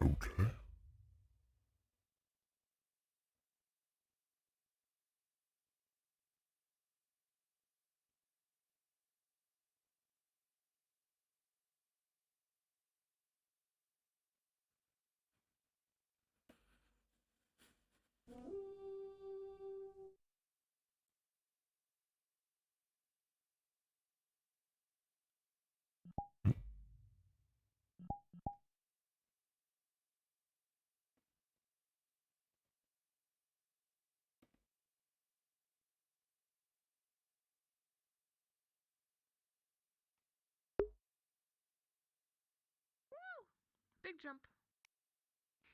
Okay. Big jump.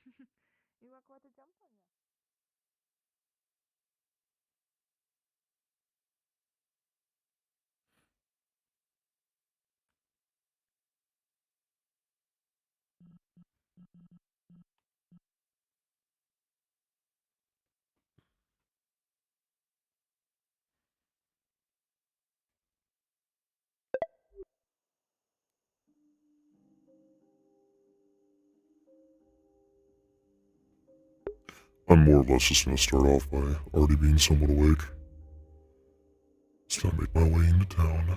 You got quite a jump on you. I'm more or less just gonna start off by already being somewhat awake. Just gonna make my way into town.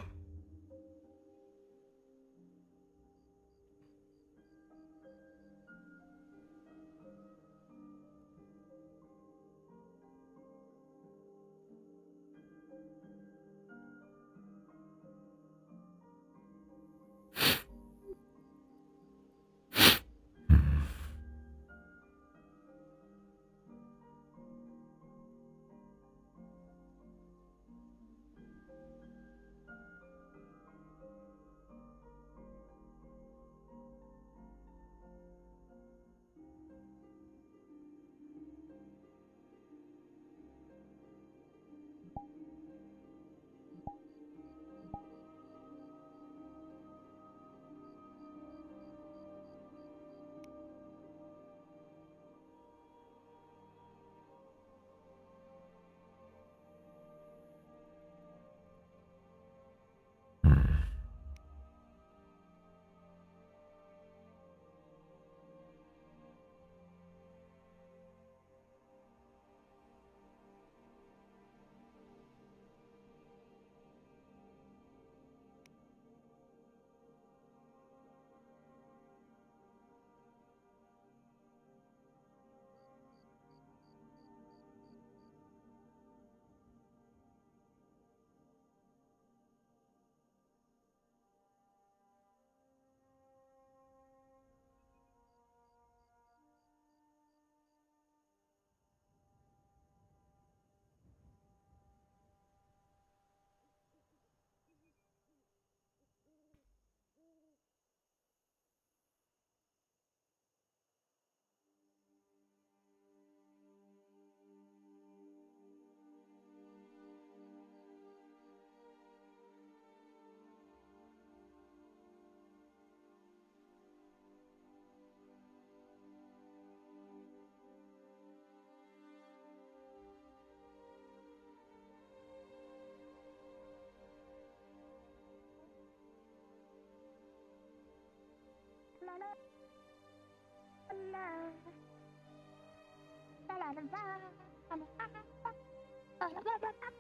La la la la la la la la la la la.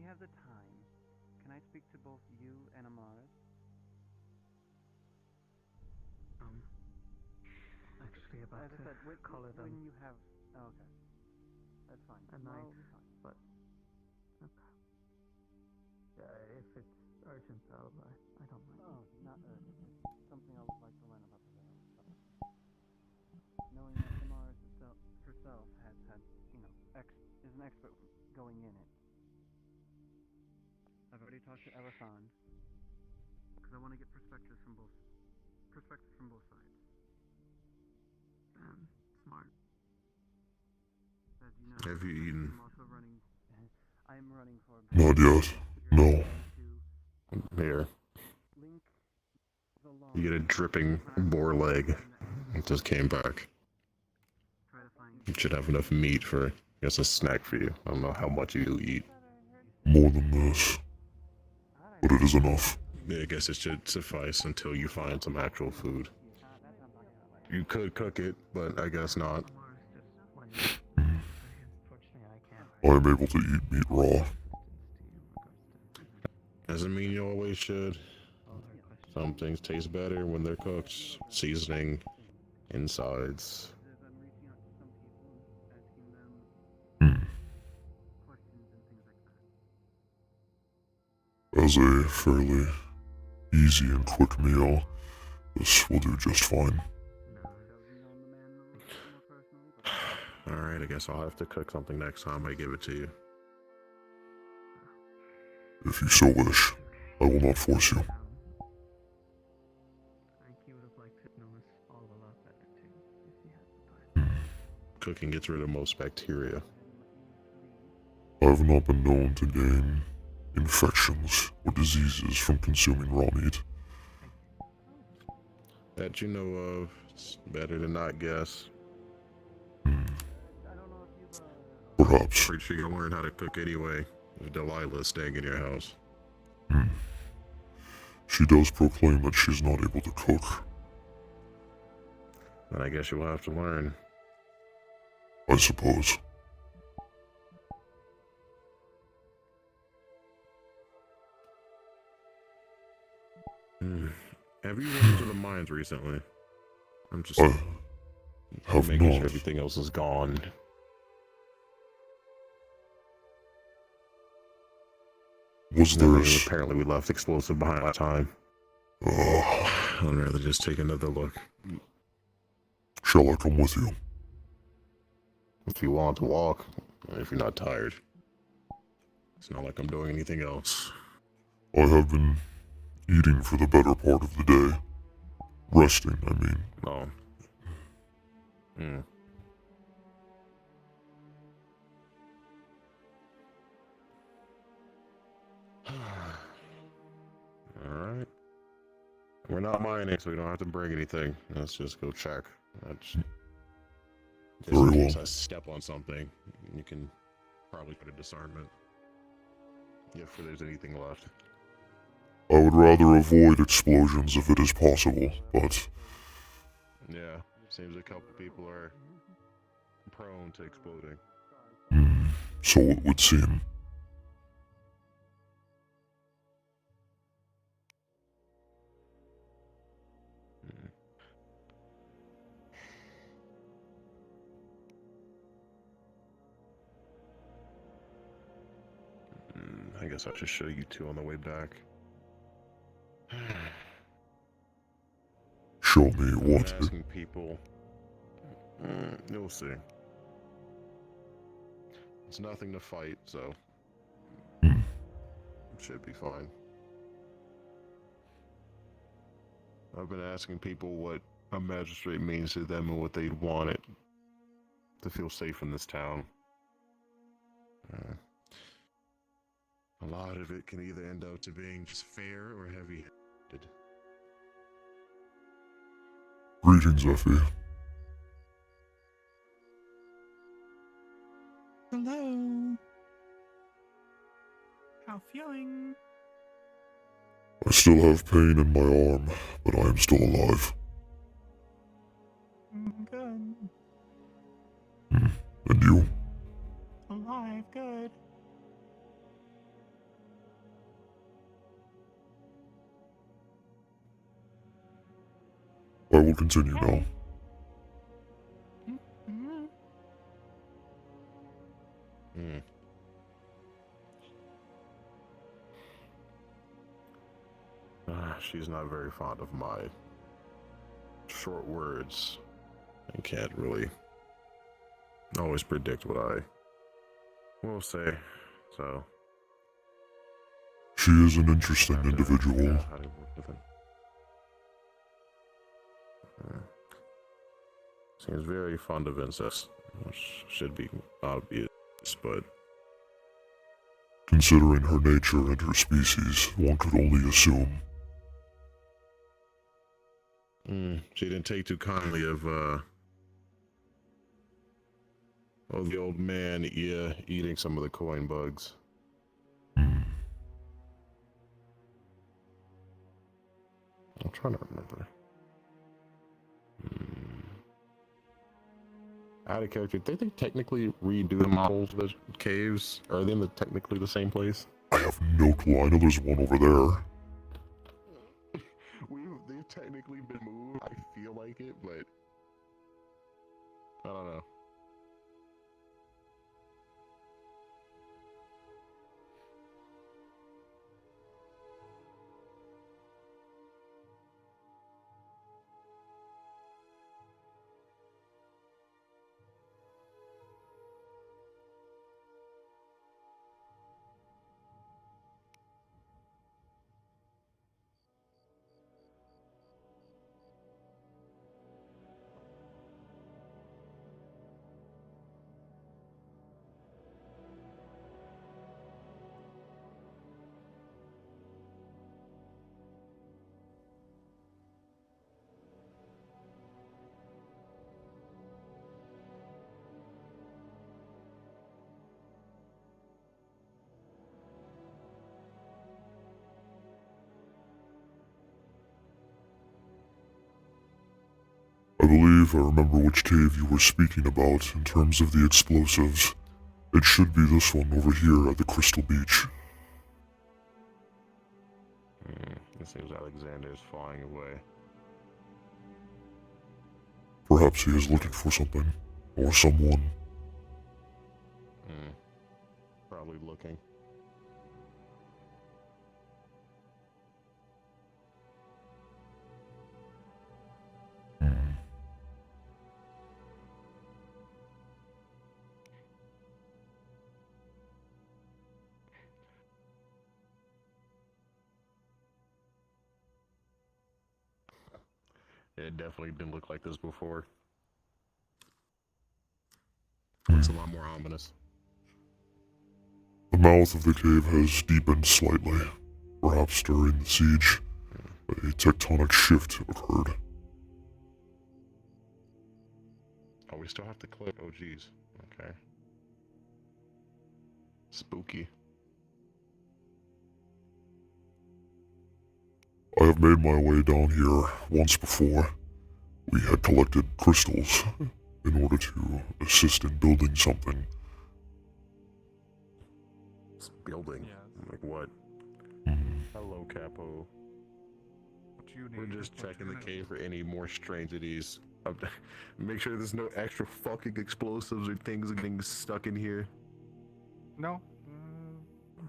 have the time, can I speak to both you and Amaris? Actually about As I to said, call it when you have... Oh, okay. That's fine. a Tomorrow night, will be fine. but okay. If it's urgent, I don't mind. Oh, not urgent. It's something I would like to learn about the Veil. Knowing that Amaris herself has had, is an expert going in it. I've already talked to Elithon, because I want to get perspectives from both sides. Smart. As you know, Have you eaten? I'm also running. I'm running for. Not yet. No. Here, Link the law. you get a dripping boar leg. It just came back. Try to find. You should have enough meat for, I guess, a snack for you. I don't know how much you eat. More than this. But it is enough. Yeah, I guess it should suffice until you find some actual food. You could cook it, but I guess not. Amaris just went. Unfortunately, I can't. I am able to eat meat raw. Doesn't mean you always should. Some things taste better when they're cooked. Seasoning, insides. I'm reaching out to some people, asking them questions and things like that. As a fairly easy and quick meal, this will do just fine. Alright, I guess I'll have to cook something next time I give it to you. If you so wish, I will not force you. I think he would have liked to know us all a lot better too, if he had the time. Cooking gets rid of most bacteria. I have not been known to gain infections or diseases from consuming raw meat. That you know of, it's better to not guess. Perhaps. Pretty sure you'll learn how to cook anyway, if Delilah's staying in your house. She does proclaim that she's not able to cook. Then I guess you'll have to learn. I suppose. Have you run into the mines recently? I'm just I have making not. sure everything else is gone. Was I mean, there... apparently we left explosive behind last time. I'd rather just take another look. Shall I come with you? If you want to walk, if you're not tired. It's not like I'm doing anything else. I have been eating for the better part of the day. Resting, I mean. Oh. Alright. We're not mining, so we don't have to bring anything. Let's just go check. Just Very in case well. I step on something, you can probably put a discernment. If there's anything left. I would rather avoid explosions if it is possible, but... Yeah, seems a couple people are prone to exploding. So it would seem. I guess I'll just show you two on the way back. Show me what? I'm asking people. You'll see. It's nothing to fight, so it should be fine. I've been asking people what a magistrate means to them and what they'd want it to feel safe in this town. A lot of it can either end up to being just fair or heavy-handed. Greetings, Effie. Hello. How feeling? I still have pain in my arm, but I am still alive. Good. And you? Alive. Good. I will continue now. Hmm. She's not very fond of my short words and can't really always predict what I will say. So She is an interesting individual. Yeah, I work with him. Seems very fond of incest, which should be obvious, but Considering her nature and her species, one could only assume. she didn't take too kindly of the old man eating some of the coin bugs. Hmm. I'm trying to remember. Out of character, did they technically redo the models of the caves? Are they in technically the same place? I have no clue. I know there's one over there. They've technically been moved. I feel like it, but I don't know. I believe I remember which cave you were speaking about in terms of the explosives. It should be this one over here at the Crystal Beach. It seems Alexander is flying away. Perhaps he is looking for something. Or someone. Probably looking. It definitely didn't look like this before. Looks a lot more ominous. The mouth of the cave has deepened slightly. Perhaps during the siege, a tectonic shift occurred. Oh, we still have to click. Oh, geez. Okay. Spooky. I have made my way down here once before. We had collected crystals in order to assist in building something. Building? Yes. Like what? Hello, Capo. What you need? We're just what checking you the need. cave for any more strangities. Make sure there's no extra fucking explosives or things getting stuck in here. No.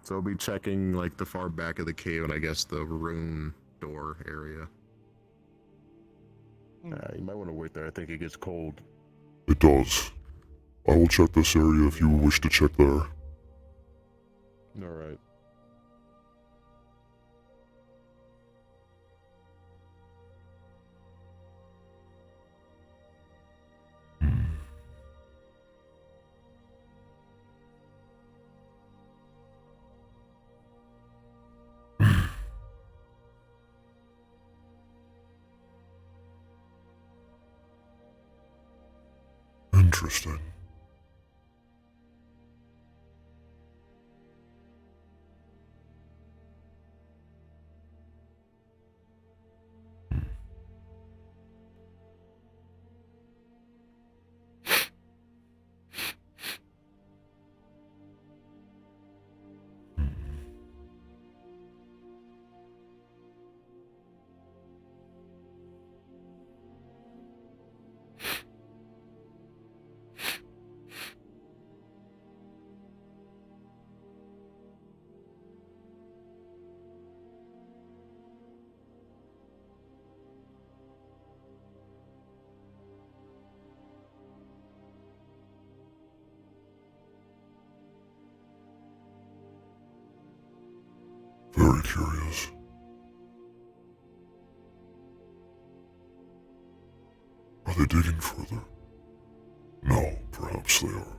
So I'll be checking like the far back of the cave and I guess the rune door area. You might want to wait there. I think it gets cold. It does. I will check this area if you wish to check there. Alright. Interesting. very curious. Are they digging further? No, perhaps they are.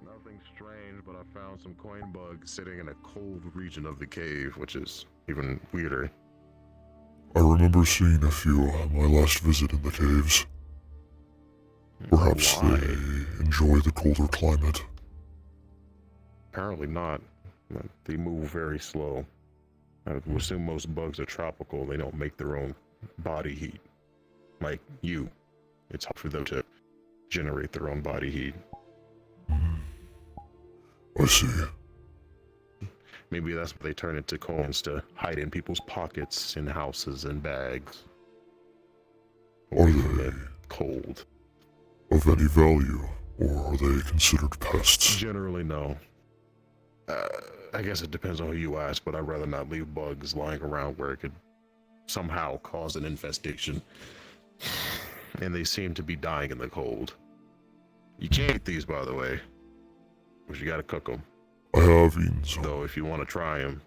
Nothing strange, but I found some coin bugs sitting in a cold region of the cave, which is even weirder. I remember seeing a few on my last visit in the caves. Perhaps Why? they enjoy the colder climate. Apparently not. They move very slow. I would assume most bugs are tropical. They don't make their own body heat. Like you. It's hard for them to generate their own body heat. I see. Maybe that's why they turn into coins, to hide in people's pockets, in houses, and bags. Are Away from they the cold. of any value, or are they considered pests? Generally, no. I guess it depends on who you ask, but I'd rather not leave bugs lying around where it could somehow cause an infestation. And they seem to be dying in the cold. You can't eat these, by the way, but you gotta cook them. I have eaten some. Though, if you want to try them,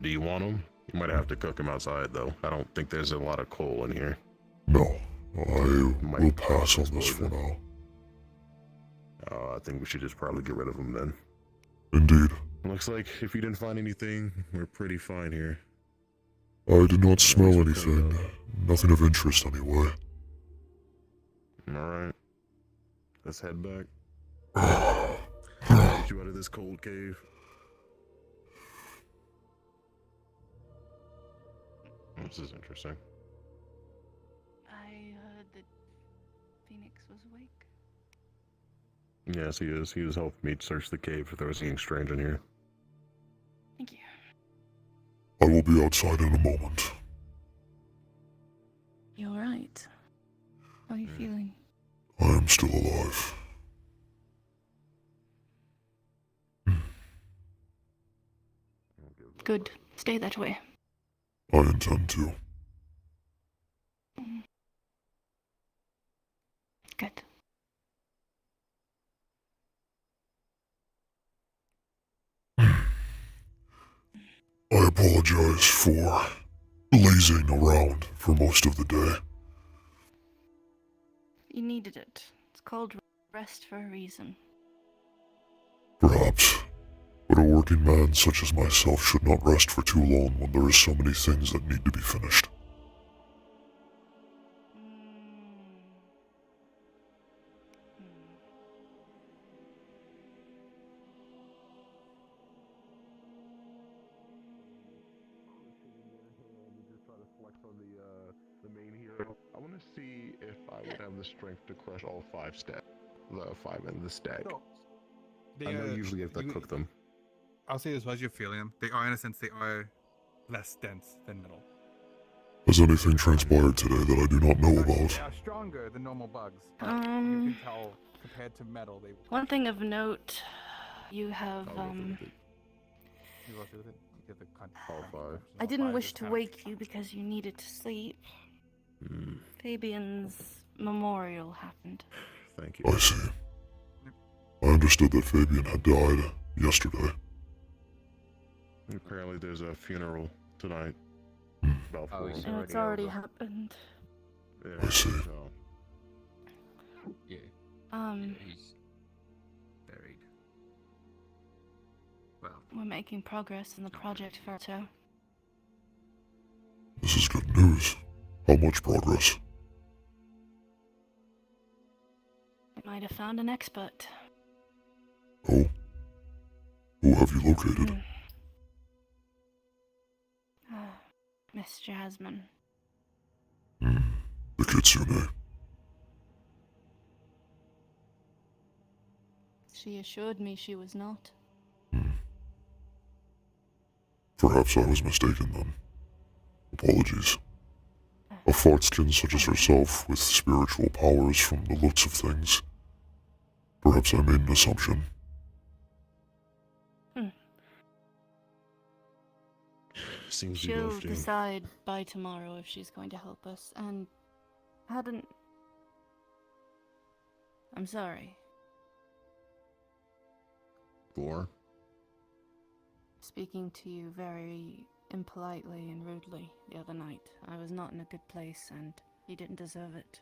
do you want them? You might have to cook them outside, though. I don't think there's a lot of coal in here. No, I Might will pass on this explode for it. now. I think we should just probably get rid of them then. Indeed. Looks like if you didn't find anything, we're pretty fine here. I did not smell should anything. clean Nothing of interest anyway. Alright. Let's head back. Get you out of this cold cave. This is interesting. I heard that Phoenix was awake. Yes, he is. He was helping me search the cave if there was anything strange in here. Thank you. I will be outside in a moment. You alright? How are you feeling? I am still alive. Good. Stay that way. I intend to. Good. I apologize for lazing around for most of the day. You needed it. It's called rest for a reason. Perhaps, but a working man such as myself should not rest for too long when there are so many things that need to be finished. The main hero. I want to see if I would have the strength to crush all 5 stag. The 5 and the stag. So, I know usually you have to cook them. I'll say this as you're feeling them. They are, in a sense, they are less dense than metal. Has anything transpired today that I do not know They about? are stronger than normal bugs. But you can tell compared to metal, they. One thing of note, you have, I'll go through with it. You go through with it. You get the All 5. I didn't wish to wake you because you needed to sleep. Fabian's memorial happened. Thank you. I see. I understood that Fabian had died yesterday. Apparently there's a funeral tonight. About 4. And it's already happened. Yeah, I see. so, Yeah, he's buried. Well, We're making progress in the project, Ferto. This is good news. How much progress? We might have found an expert. Oh? Who have you located? Miss Jasmine. The Kitsune. She assured me she was not. Perhaps I was mistaken then. Apologies. A fartskin such as herself with spiritual powers from the looks of things. Perhaps I made an assumption. seems to be She'll drifting. decide by tomorrow if she's going to help us, and hadn't... I'm sorry. For? Speaking to you very impolitely and rudely the other night. I was not in a good place, and you didn't deserve it.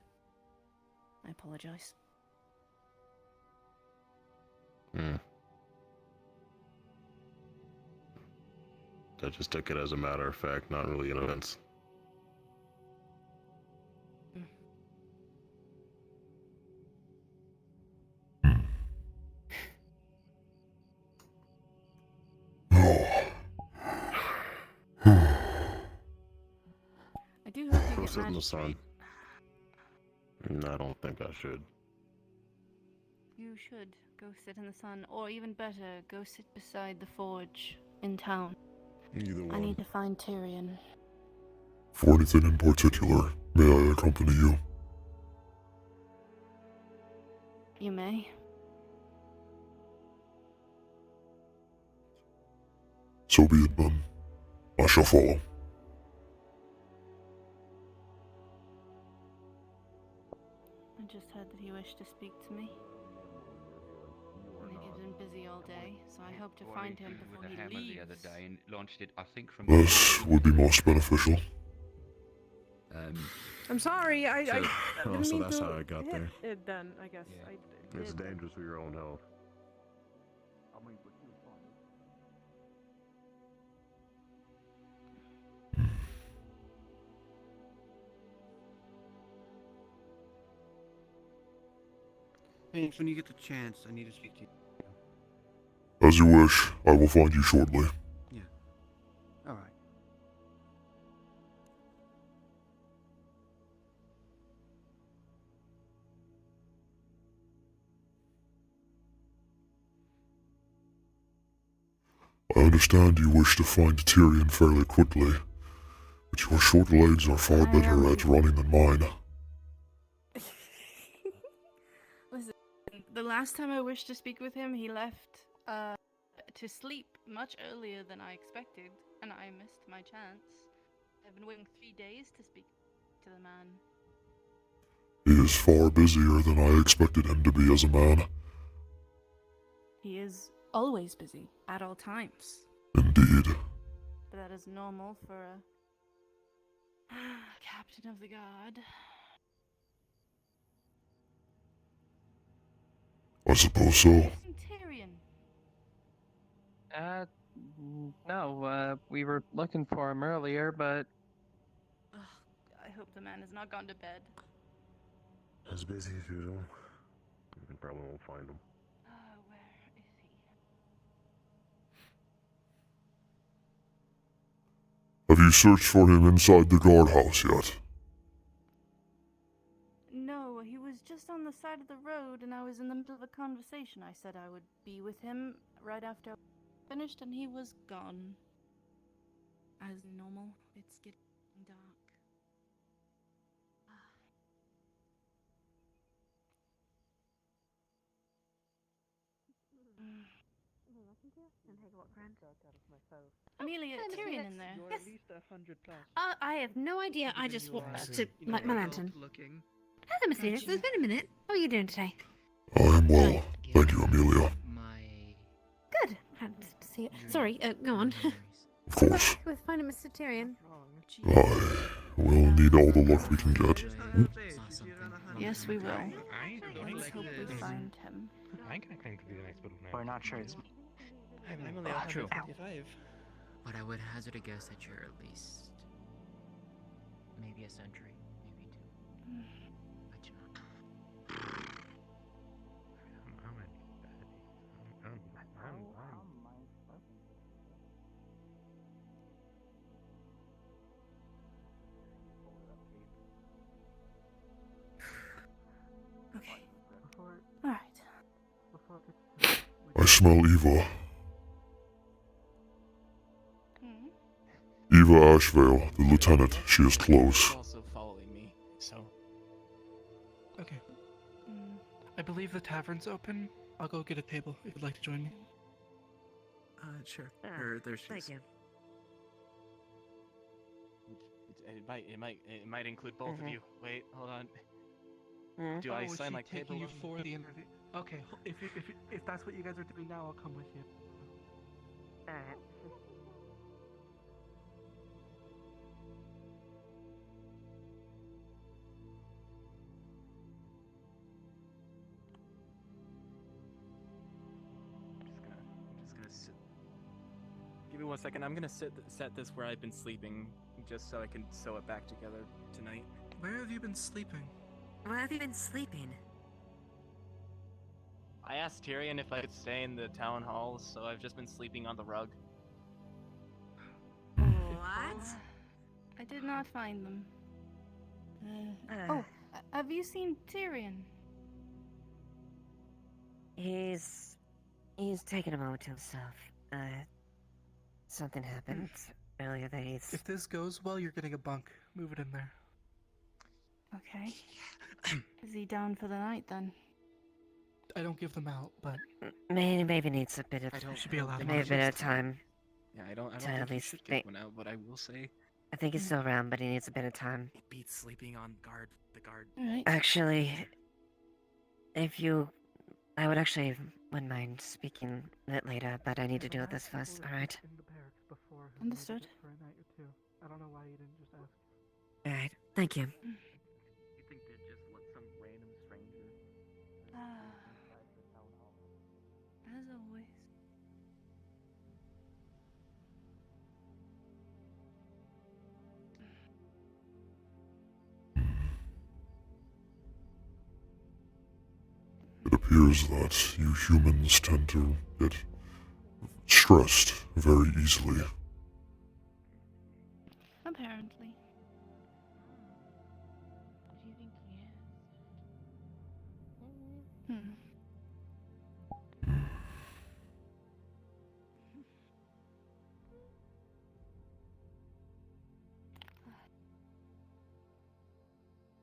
I apologize. I just took it as a matter of fact, not really an offense. I do hope you Go get sit in the sun. magistrate. I don't think I should. You should go sit in the sun, or even better, go sit beside the forge in town. Either one. I need to find Tyrion. For anything in particular, may I accompany you? You may. So be it then. I shall follow. I just heard that he wished to speak to me. I think he's been busy all day, so I hope to find him before with a he hammer leaves. the other day and launched it, I think, from. This would be most beneficial. I'm sorry, I didn't Oh, so mean that's to how I got hit there. it then, I guess. Yeah. I It's did. dangerous for your own health. Fenix, when you get the chance, I need to speak to you. As you wish, I will find you shortly. Yeah. All right. I understand you wish to find Tyrion fairly quickly, but your short legs are far better at running than mine. The last time I wished to speak with him, he left to sleep much earlier than I expected, and I missed my chance. I've been waiting 3 days to speak to the man. He is far busier than I expected him to be as a man. He is always busy, at all times. Indeed. But that is normal for a captain of the guard. I suppose so. Tyrion. No, we were looking for him earlier, but Ugh, I hope the man has not gone to bed. As busy as usual. You probably won't find him. Where is he? Have you searched for him inside the guardhouse yet? No, he was just on the side of the road, and I was in the middle of a conversation. I said I would be with him right after I finished, and he was gone. As normal, it's getting dark. Amelia, Tyrion in there. Yes. at least 100 plus. I have no idea. I just Given you walked are, to you know, light my adult lantern. Looking. Hello, Mercedes. It's been a minute. How are you doing today? I am well. Thank you, Amelia. Good. Glad to see you. Sorry, go on. Of course. With finding Mr. Tyrion. I will need all the luck we can get. Yes, we will. I don't Let's like hope we this. find him. I can claim to be the next middle name. We're not sure it's me. I'm only 155. But I would hazard a guess that you're at least maybe a century, maybe two. But you're not. Okay. Alright. I smell Eva. Hmm? Eva Ashvale, the lieutenant. She is close. Also following me, so. Okay. Mm. I believe the tavern's open. I'll go get a table if you'd like to join me. Sure. There she Thank is. you. It might include both of you. Wait, hold on. Do Oh, I is sign she like taking table? you for the interview? Okay, if that's what you guys are doing now, I'll come with you. Alright. I'm just gonna sit. Give me 1 second. I'm gonna set this where I've been sleeping, just so I can sew it back together tonight. Where have you been sleeping? Where have you been sleeping? I asked Tyrion if I could stay in the town hall, so I've just been sleeping on the rug. What? I did not find them. Have you seen Tyrion? He's taking a moment to himself. Something happened earlier that he's. If this goes well, you're getting a bunk. Move it in there. Okay. Is he down for the night then? I don't give them out, but Maybe needs a bit of. I should be allowed to Maybe a watch bit it. of time. Yeah, I don't To think at you least should think- get one out, but I will say I think he's still around, but he needs a bit of time. it beats sleeping on the guard. Alright. Actually, I would actually wouldn't mind speaking a bit later, but I need to deal with this first. All right. In the barracks before who Understood. needed it for a night or two. I don't know why you didn't just ask. All right. Thank you. You think they'd just let some random stranger inside the town hall? As always. It appears that you humans tend to get stressed very easily. Apparently. Do you think he is? Hmm.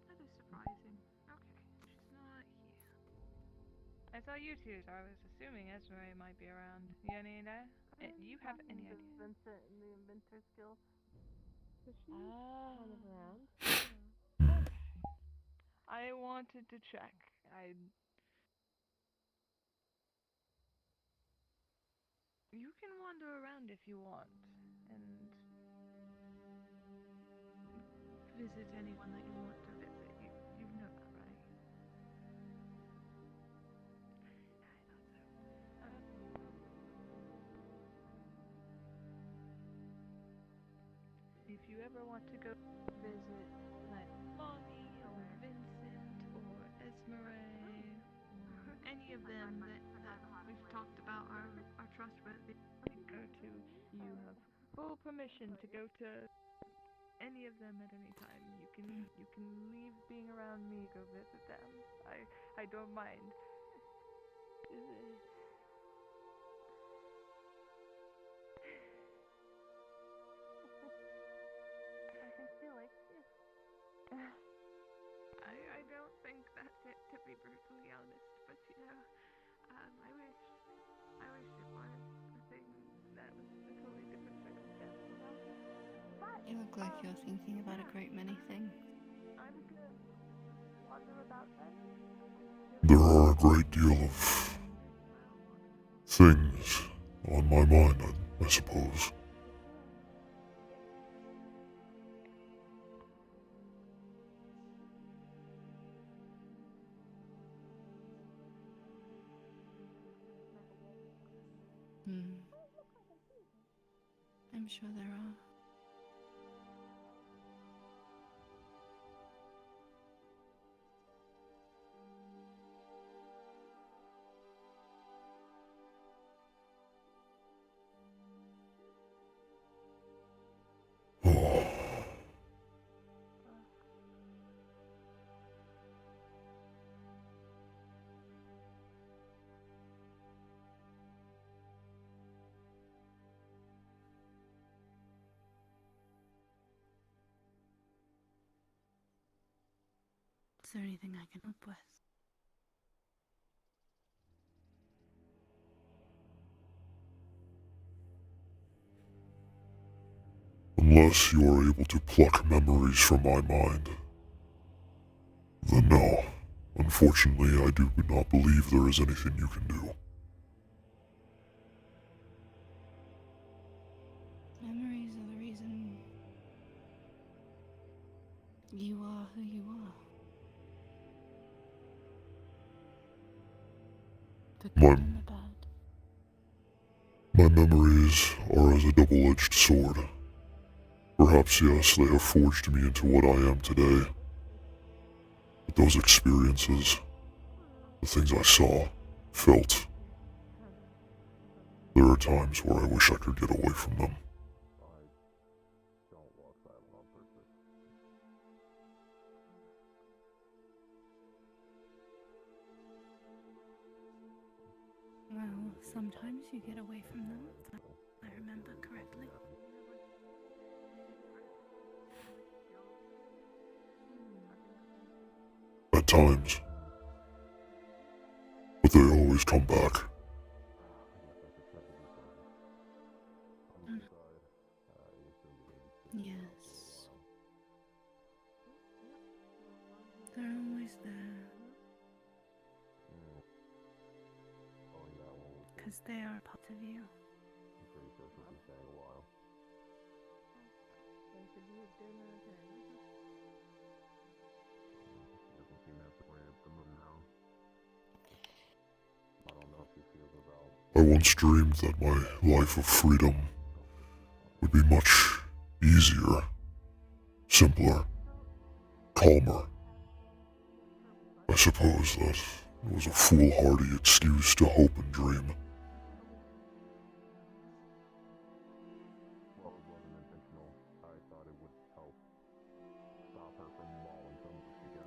That is surprising. Okay, she's not here. I I saw you two, so I was assuming Esmeralda might be around. You any idea? Do you have any idea? Vincent and the inventor skill. So she's kind of around. I wanted to check. You can wander around if you want, and visit anyone that you want to visit. You know that, right? I thought so. If you ever want to go visit, like Lonnie or Vincent or Esmeralda, any of them that we've talked about are trustworthy to go to, you have full permission to go to any of them at any time. You can leave being around me, go visit them. I don't mind. I think she likes you. I don't think that's it, to be brutally honest, but I wish it was a thing that was a totally different circumstance, you know? But, You look like you're thinking about a great many things. I'm gonna wander about then. There are a great deal of things on my mind, I suppose. I'm sure there are. Oh. Is there anything I can help with? Unless you are able to pluck memories from my mind, then no. Unfortunately, I do not believe there is anything you can do. Memories are the reason you are who you are. The good and the bad. My memories are as a double-edged sword. Perhaps, yes, they have forged me into what I am today. But those experiences, the things I saw, felt, there are times where I wish I could get away from them. Well, sometimes you get away from them, if I remember correctly. At times. But they always come back. Yes. They're always there. Because they are a part of you. I once dreamed that my life of freedom would be much easier, simpler, calmer. I suppose that it was a foolhardy excuse to hope and dream.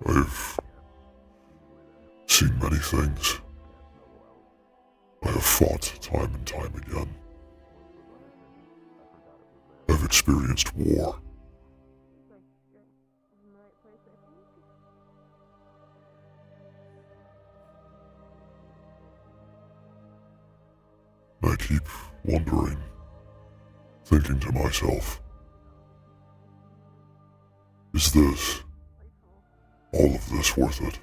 I've seen many things. I have fought time and time again. I've experienced war. keep wondering, thinking to myself, is this, all of this worth it?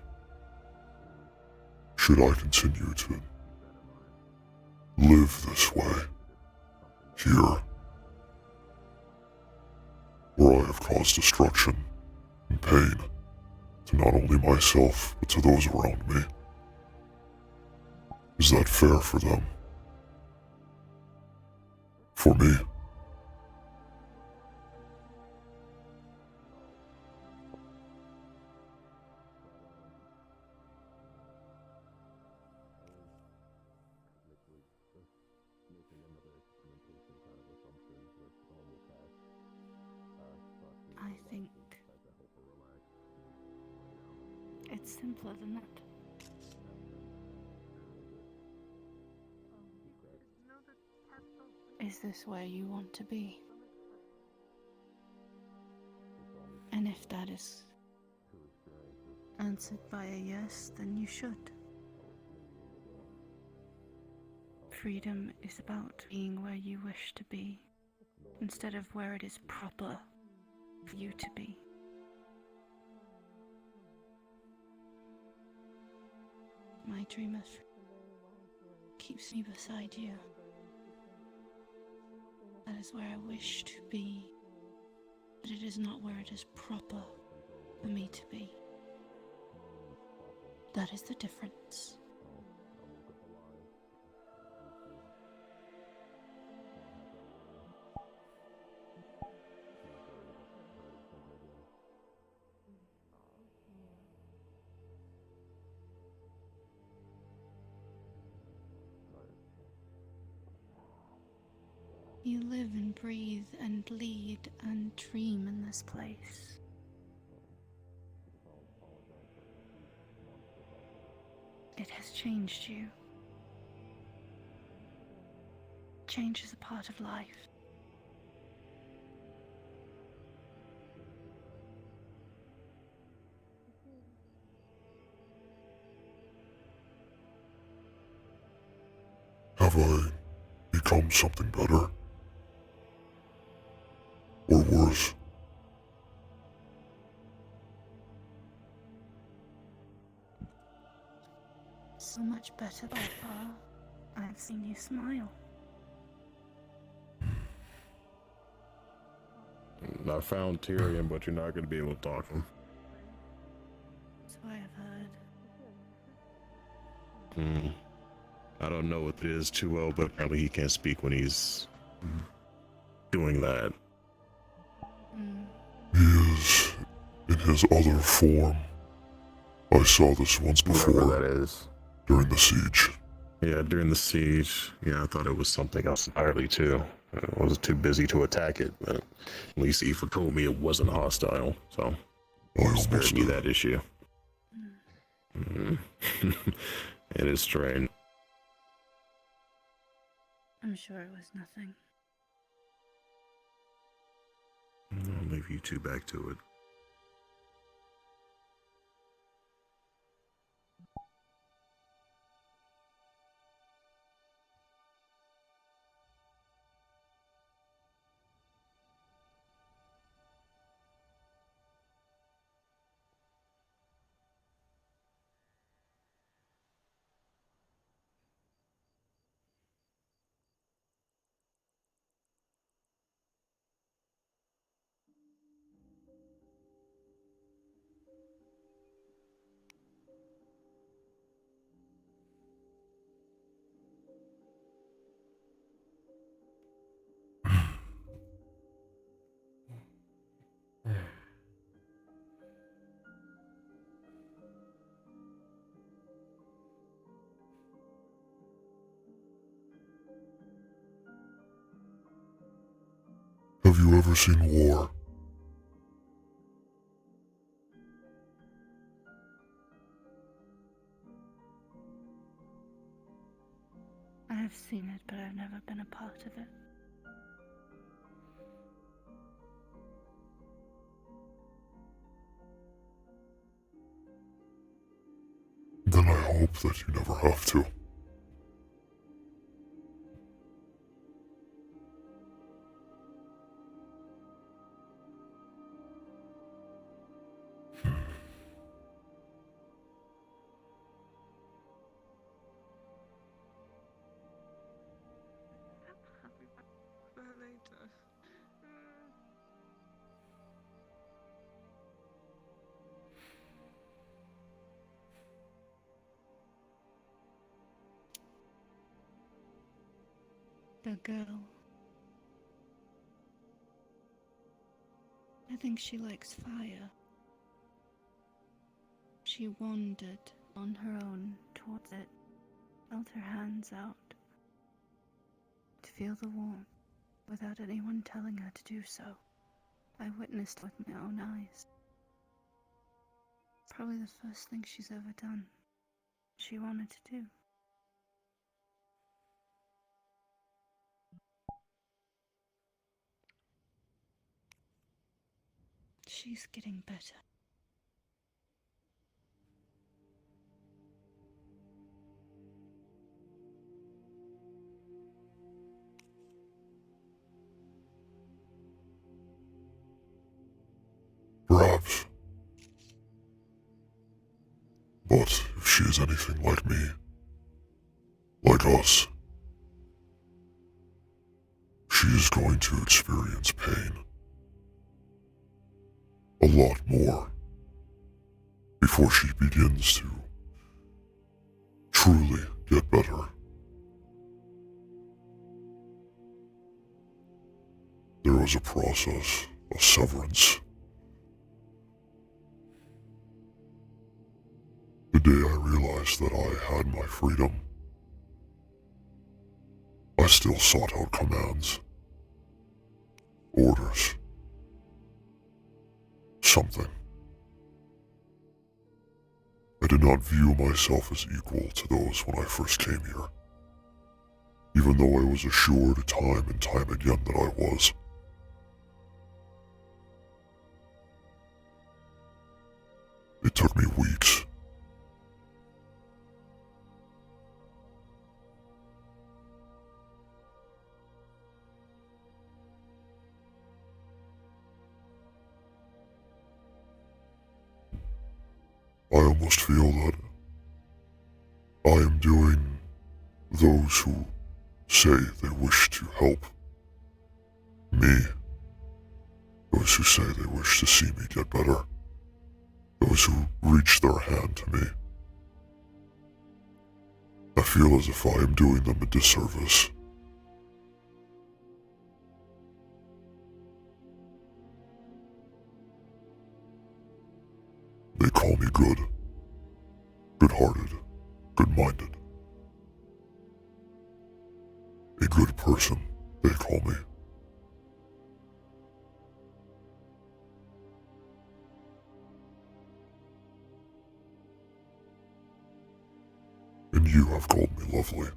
Should I continue to live this way, here, where I have caused destruction and pain to not only myself, but to those around me? Is that fair for them? For me? I think it's simpler than that. Is this where you want to be? And if that is answered by a yes, then you should. Freedom is about being where you wish to be, instead of where it is proper for you to be. My dream of keeps me beside you. That is where I wish to be, but it is not where it is proper for me to be. That is the difference. You live and breathe and lead and dream in this place. It has changed you. Change is a part of life. Have I become something better? Or worse? So much better by far. I've seen you smile. I found Tyrion, but you're not going to be able to talk to him. So I have heard. I don't know what it is too well, but apparently he can't speak when he's doing that. He is in his other form. I saw this once before. Whatever that is. During the siege. Yeah, during the siege. Yeah, I thought it was something else entirely too. I was too busy to attack it, but at least Aoife told me it wasn't hostile, so I spared me that issue. It is strange. I'm sure it was nothing. I'll leave you two back to it. Have you ever seen war? I have seen it, but I've never been a part of it. Then I hope that you never have to. The girl. I think she likes fire. She wandered on her own towards it, held her hands out to feel the warmth without anyone telling her to do so. I witnessed with my own eyes. Probably the first thing she's ever done. She wanted to do. She's getting better. Perhaps. But if she is anything like me, like us, she is going to experience pain. A lot more. Before she begins to truly get better. There was a process, a severance. The day I realized that I had my freedom, I still sought out commands, orders, something. I did not view myself as equal to those when I first came here, even though I was assured time and time again that I was. It took me weeks. I almost feel that I am doing those who say they wish to help me, those who say they wish to see me get better, those who reach their hand to me. I feel as if I am doing them a disservice. They call me good, good-hearted, good-minded. A good person, they call me. And you have called me lovely.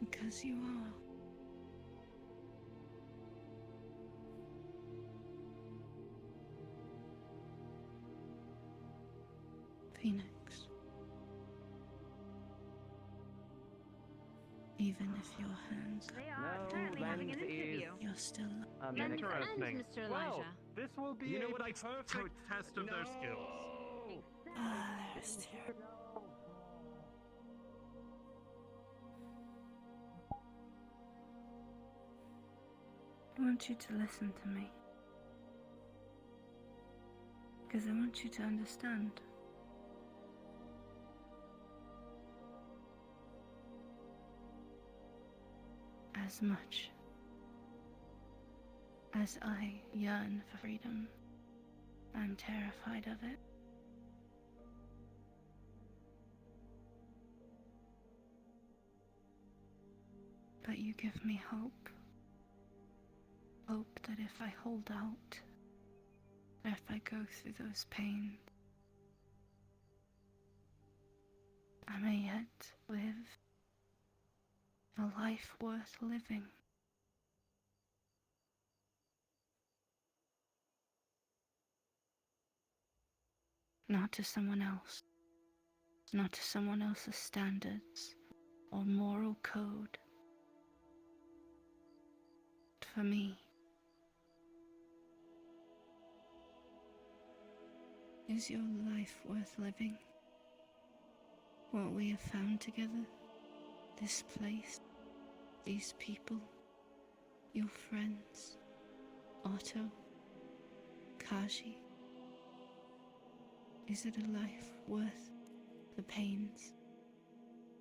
Because you are. Phoenix. Even if your hands They are currently having an interview. you're still Interesting. Mr. Elijah. This will be a perfect test of their skills. there's two. I want you to listen to me. Because I want you to understand. As much as I yearn for freedom, I'm terrified of it. But you give me hope. Hope that if I hold out, that if I go through those pains, I may yet live a life worth living. Not to someone else, not to someone else's standards or moral code. For me. Is your life worth living? What we have found together? This place? These people? Your friends? Otto? Kaji? Is it a life worth the pains?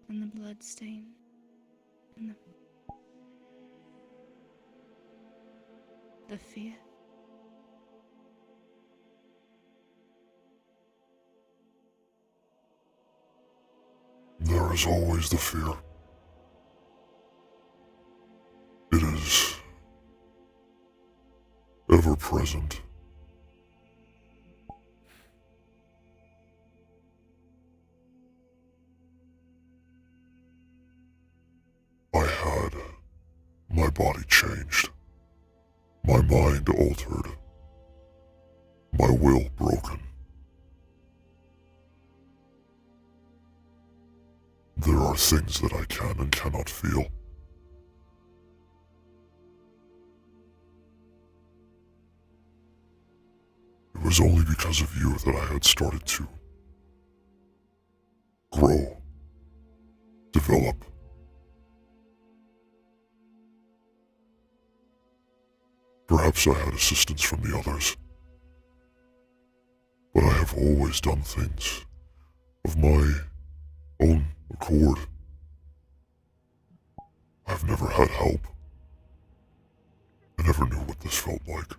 And the blood stain. And the fear. There is always the fear. It is ever present. I had my body changed, my mind altered, my will broken. There are things that I can and cannot feel. It was only because of you that I had started to grow, develop. Perhaps I had assistance from the others, but I have always done things of my own accord. I've never had help. I never knew what this felt like.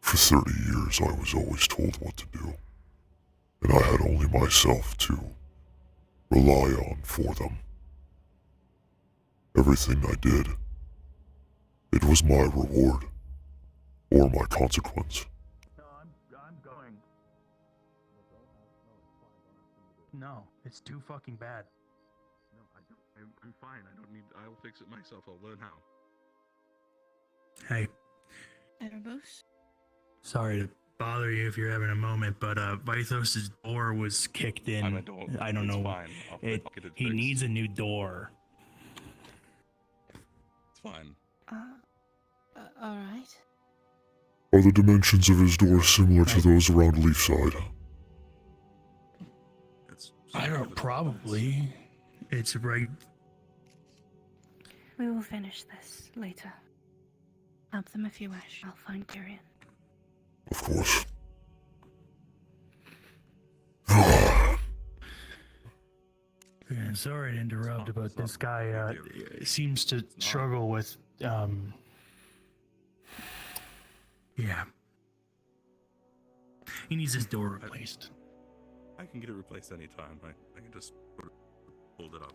For 30 years, I was always told what to do, and I had only myself to rely on for them. Everything I did, it was my reward, or my consequence. No, I'm going. No, it's too fucking bad. No, I don't. I'm fine. I don't need. I'll fix it myself. I'll learn how. Hey, Erebos? sorry to bother you if you're having a moment, but Vithos' door was kicked in. I don't know. Fine. I'll get it He fixed. needs a new door. It's fine. Alright. Are the dimensions of his door similar to those around Leafside? I don't. Probably. It's right. We will finish this later. Help them if you wish. I'll find Tyrion. Of course. Yeah, sorry to interrupt, but this guy seems to struggle with yeah. He needs his door replaced. I can get it replaced anytime. I can just hold it up.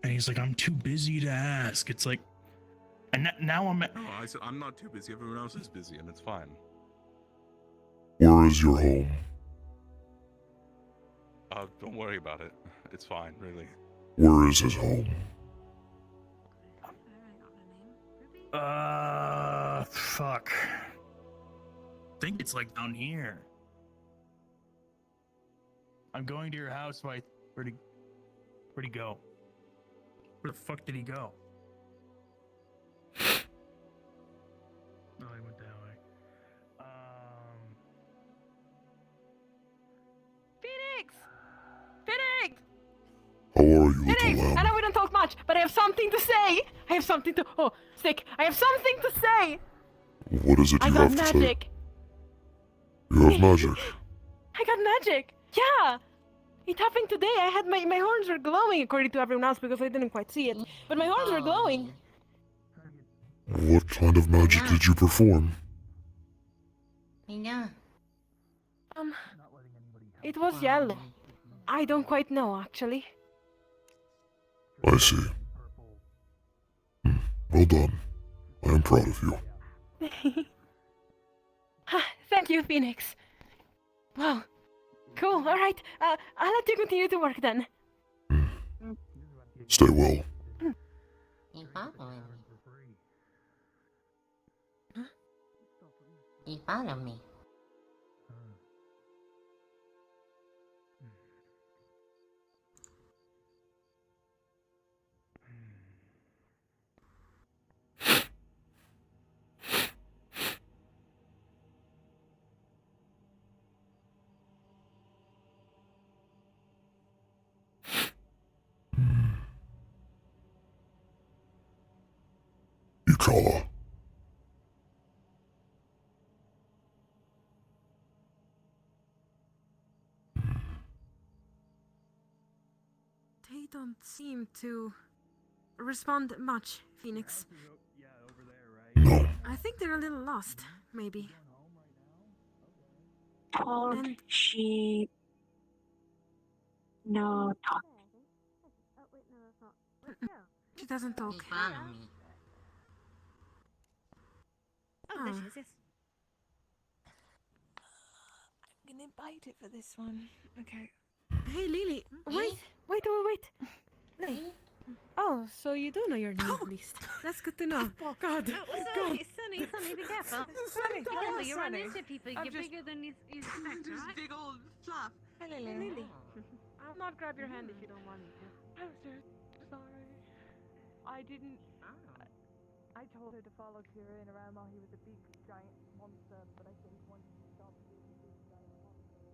And he's like, I'm too busy to ask. It's like, and now I'm at. No, I said I'm not too busy. Everyone else is busy, and it's fine. Where is your home? Don't worry about it. It's fine, really. Where is his home? Fuck. I think it's like down here. I'm going to your house, where'd he go? Where the fuck did he go? Oh, he went that way. Phoenix! Phoenix! How are you, little Phoenix! lamb? I know we don't talk much, but I have something to say! I have something to... Oh, stick! I have something to say! What is it I you got have to say? magic! You have magic. I got magic! Yeah! It happened today. I had my horns were glowing according to everyone else because I didn't quite see it. But my horns were glowing. What kind of magic did you perform? It was yellow. I don't quite know, actually. I see. Well done. I am proud of you. Thank you, Phoenix. Wow. Cool, alright. I'll let you continue to work then. Stay well. You follow me. You follow me. Ikala. don't seem to respond much, Phoenix. No. I think they're a little lost, maybe. Told she no talk. She doesn't talk. He found me. Oh, there she is, yes. I'm gonna bite it for this one. Okay. Hey, Lily. Wait. Lily. Oh, so you do know your name, at least. That's good to know. God. God. Sunny, be careful. Sunny. Be careful, you run Sunny. into people, you I'm get just- bigger than you expect, This right? big old fluff. Hey, Lily. I'll not grab your hand if you don't want me to. I'm so sorry. I didn't. I told her to follow Kieran around while he was a big giant monster, but I think once he stopped being a big giant monster.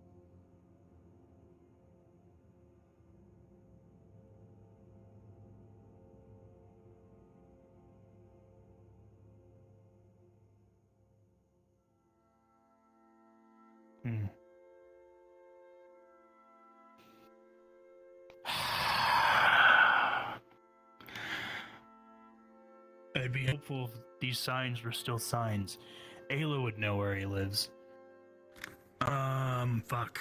I'd be hopeful if these signs were still signs. Ayla would know where he lives. Fuck.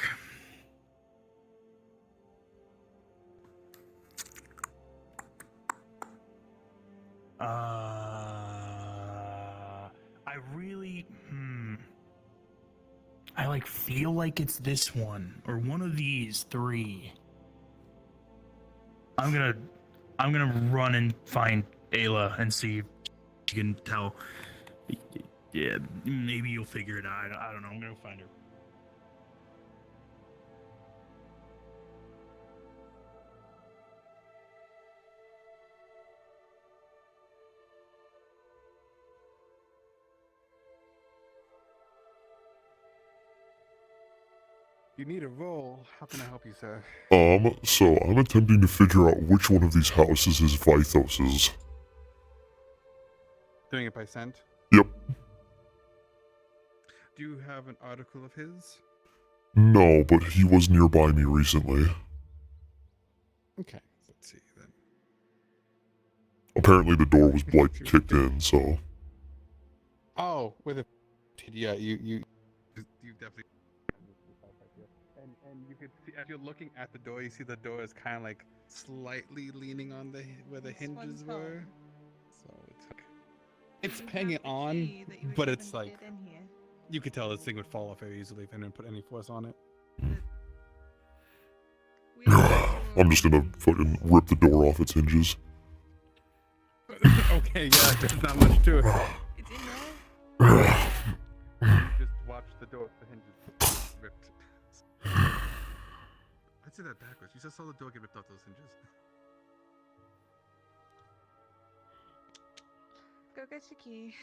I really, I like feel like it's this one or one of these three. I'm gonna run and find Ayla and see if she can tell. Yeah, maybe you'll figure it out. I don't know. I'm gonna find her. You need a roll. How can I help you, sir? So I'm attempting to figure out which one of these houses is Vithos's. Doing it by scent? Yep. Do you have an article of his? No, but he was nearby me recently. Okay, let's see then. Apparently the door was, like, kicked in, so... Oh, with a... Yeah, you definitely... And you could see, as you're looking at the door, you see the door is kind of like slightly leaning on the where the hinges were. So it's hanging on, but it's like you could tell this thing would fall off very easily if I didn't put any force on it. I'm just gonna fucking rip the door off its hinges. Okay, yeah, there's not much to it. It's in there. Just watch the door, the hinges ripped. I'd say that backwards. You just saw the door get ripped off those hinges. Go get your key.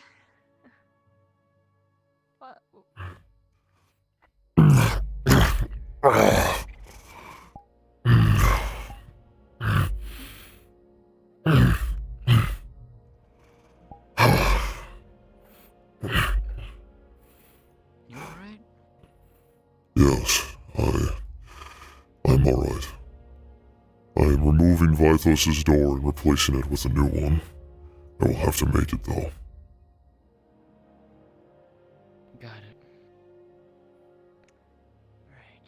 What? You alright? Yes, I'm alright. I am removing Vithos's door and replacing it with a new one. I will have to make it, though. Got it. Right.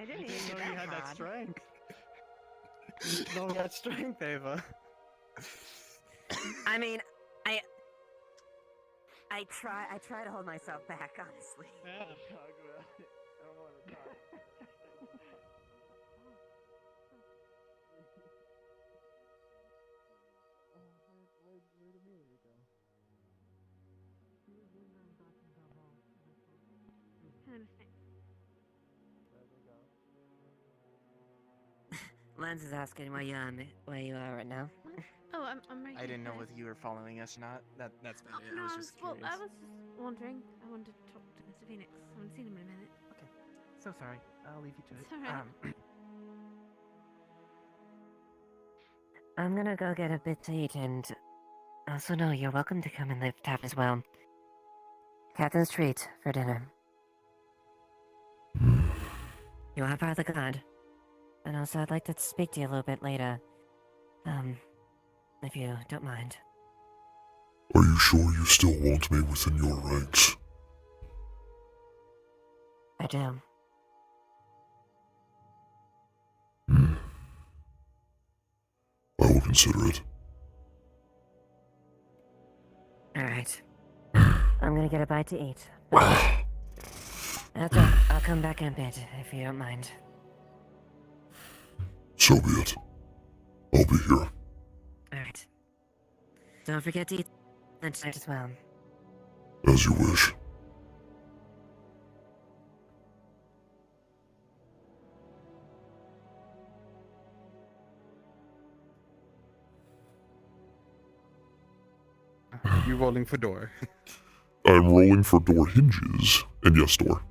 I didn't didn't hear know you had that hard. strength. You didn't know that strength, Ava. I mean, I try to hold myself back, honestly. Yeah, talk about it. I don't want to talk. Where'd Amelia go? She was in the bathroom hall. Kind of thing. Where'd they go? Lance is asking where you are right now. Oh, I'm right I here, didn't know guys. whether you were following us or not. That's about it. No, I was just well, curious. I was just wondering. I wanted to talk to Mr. Phoenix. I haven't seen him in a minute. Okay. So sorry. I'll leave you to it. It's alright. I'm gonna go get a bit to eat, and also no, you're welcome to come and live tap as well. Captain's treat for dinner. You are part of the god. And also, I'd like to speak to you a little bit later. If you don't mind. Are you sure you still want me within your ranks? I do. I will consider it. Alright. I'm gonna get a bite to eat. After, I'll come back in a bit, if you don't mind. So be it. I'll be here. Alright. Don't forget to eat lunch tonight as well. As you wish. You rolling for door? I'm rolling for door hinges. And yes, door.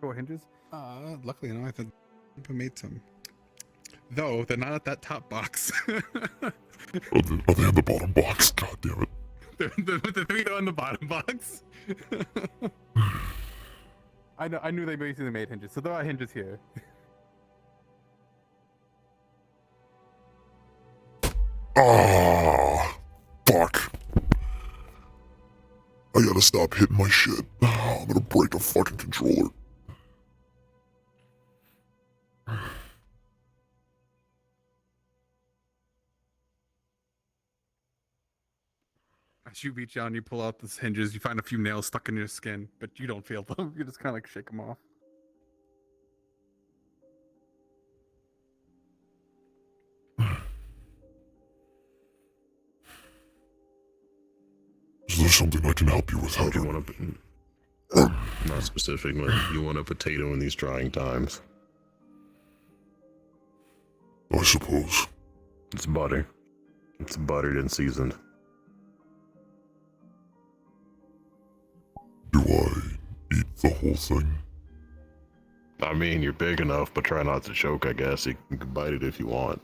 Door hinges? Luckily, no, I think I made some. Though they're not at that top box. Are they in the bottom box? God damn it. the three are on the bottom box. I knew they basically made hinges, so there are hinges here. Ah, fuck. I gotta stop hitting my shit. I'm gonna break a fucking controller. As you reach out and you pull out those hinges, you find a few nails stuck in your skin, but you don't feel them. You just kind of like shake them off. Is there something I can help you with, How do you Hatter? want to... Not specific, but you want a potato in these trying times. I suppose. It's butter. It's buttered and seasoned. Do I eat the whole thing? I mean, you're big enough, but try not to choke, I guess. You can bite it if you want.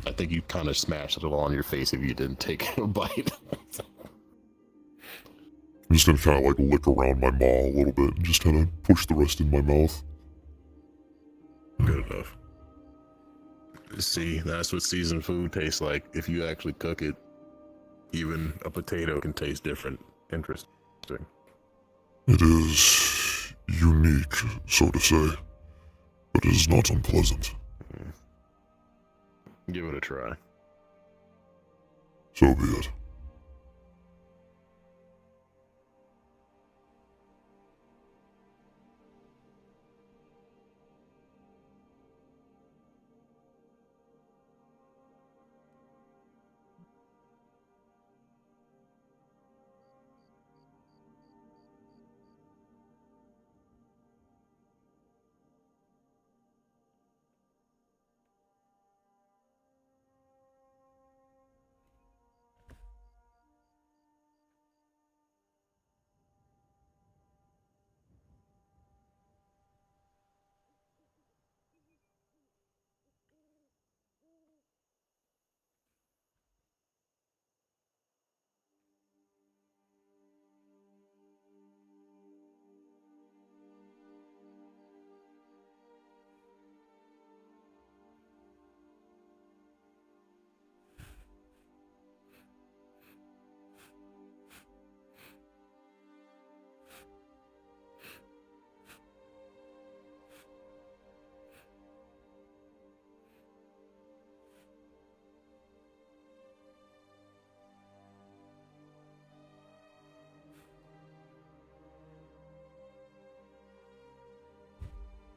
I think you kind of smashed it all on your face if you didn't take a bite. I'm just gonna kind of like lick around my maw a little bit and just kind of push the rest in my mouth. Good enough. See, that's what seasoned food tastes like. If you actually cook it, even a potato can taste different. Interesting. It is unique, so to say, but it is not unpleasant. Give it a try. So be it.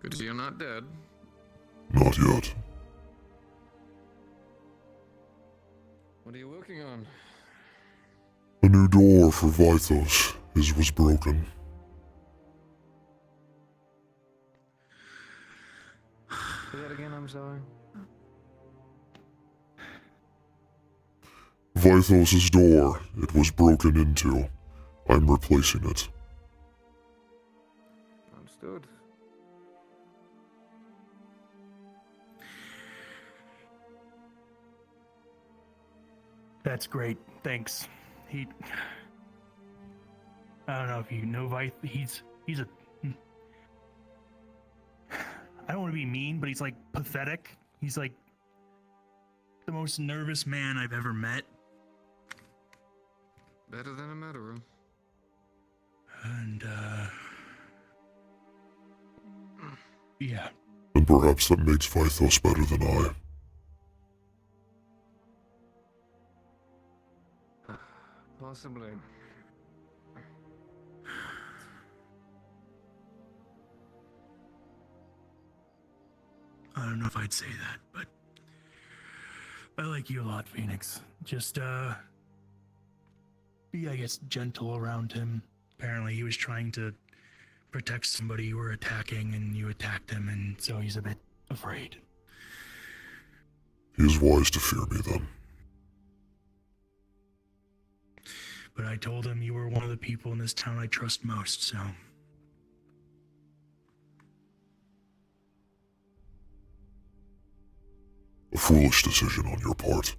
Good to see you're not dead. Not yet. What are you working on? A new door for Vythos. His was broken. Say that again, I'm sorry. Vythos' door. It was broken into. I'm replacing it. Understood. That's great. Thanks. I don't know if you know Vith. He's a. I don't want to be mean, but he's like pathetic. He's like the most nervous man I've ever met. Better than a murderer. And yeah. And perhaps that makes Vythos better than I. Possibly. I don't know if I'd say that, but I like you a lot, Phoenix. Just be, I guess, gentle around him. Apparently he was trying to protect somebody you were attacking, and you attacked him, and so he's a bit afraid. He is wise to fear me, then. But I told him you were one of the people in this town I trust most, so... A foolish decision on your part.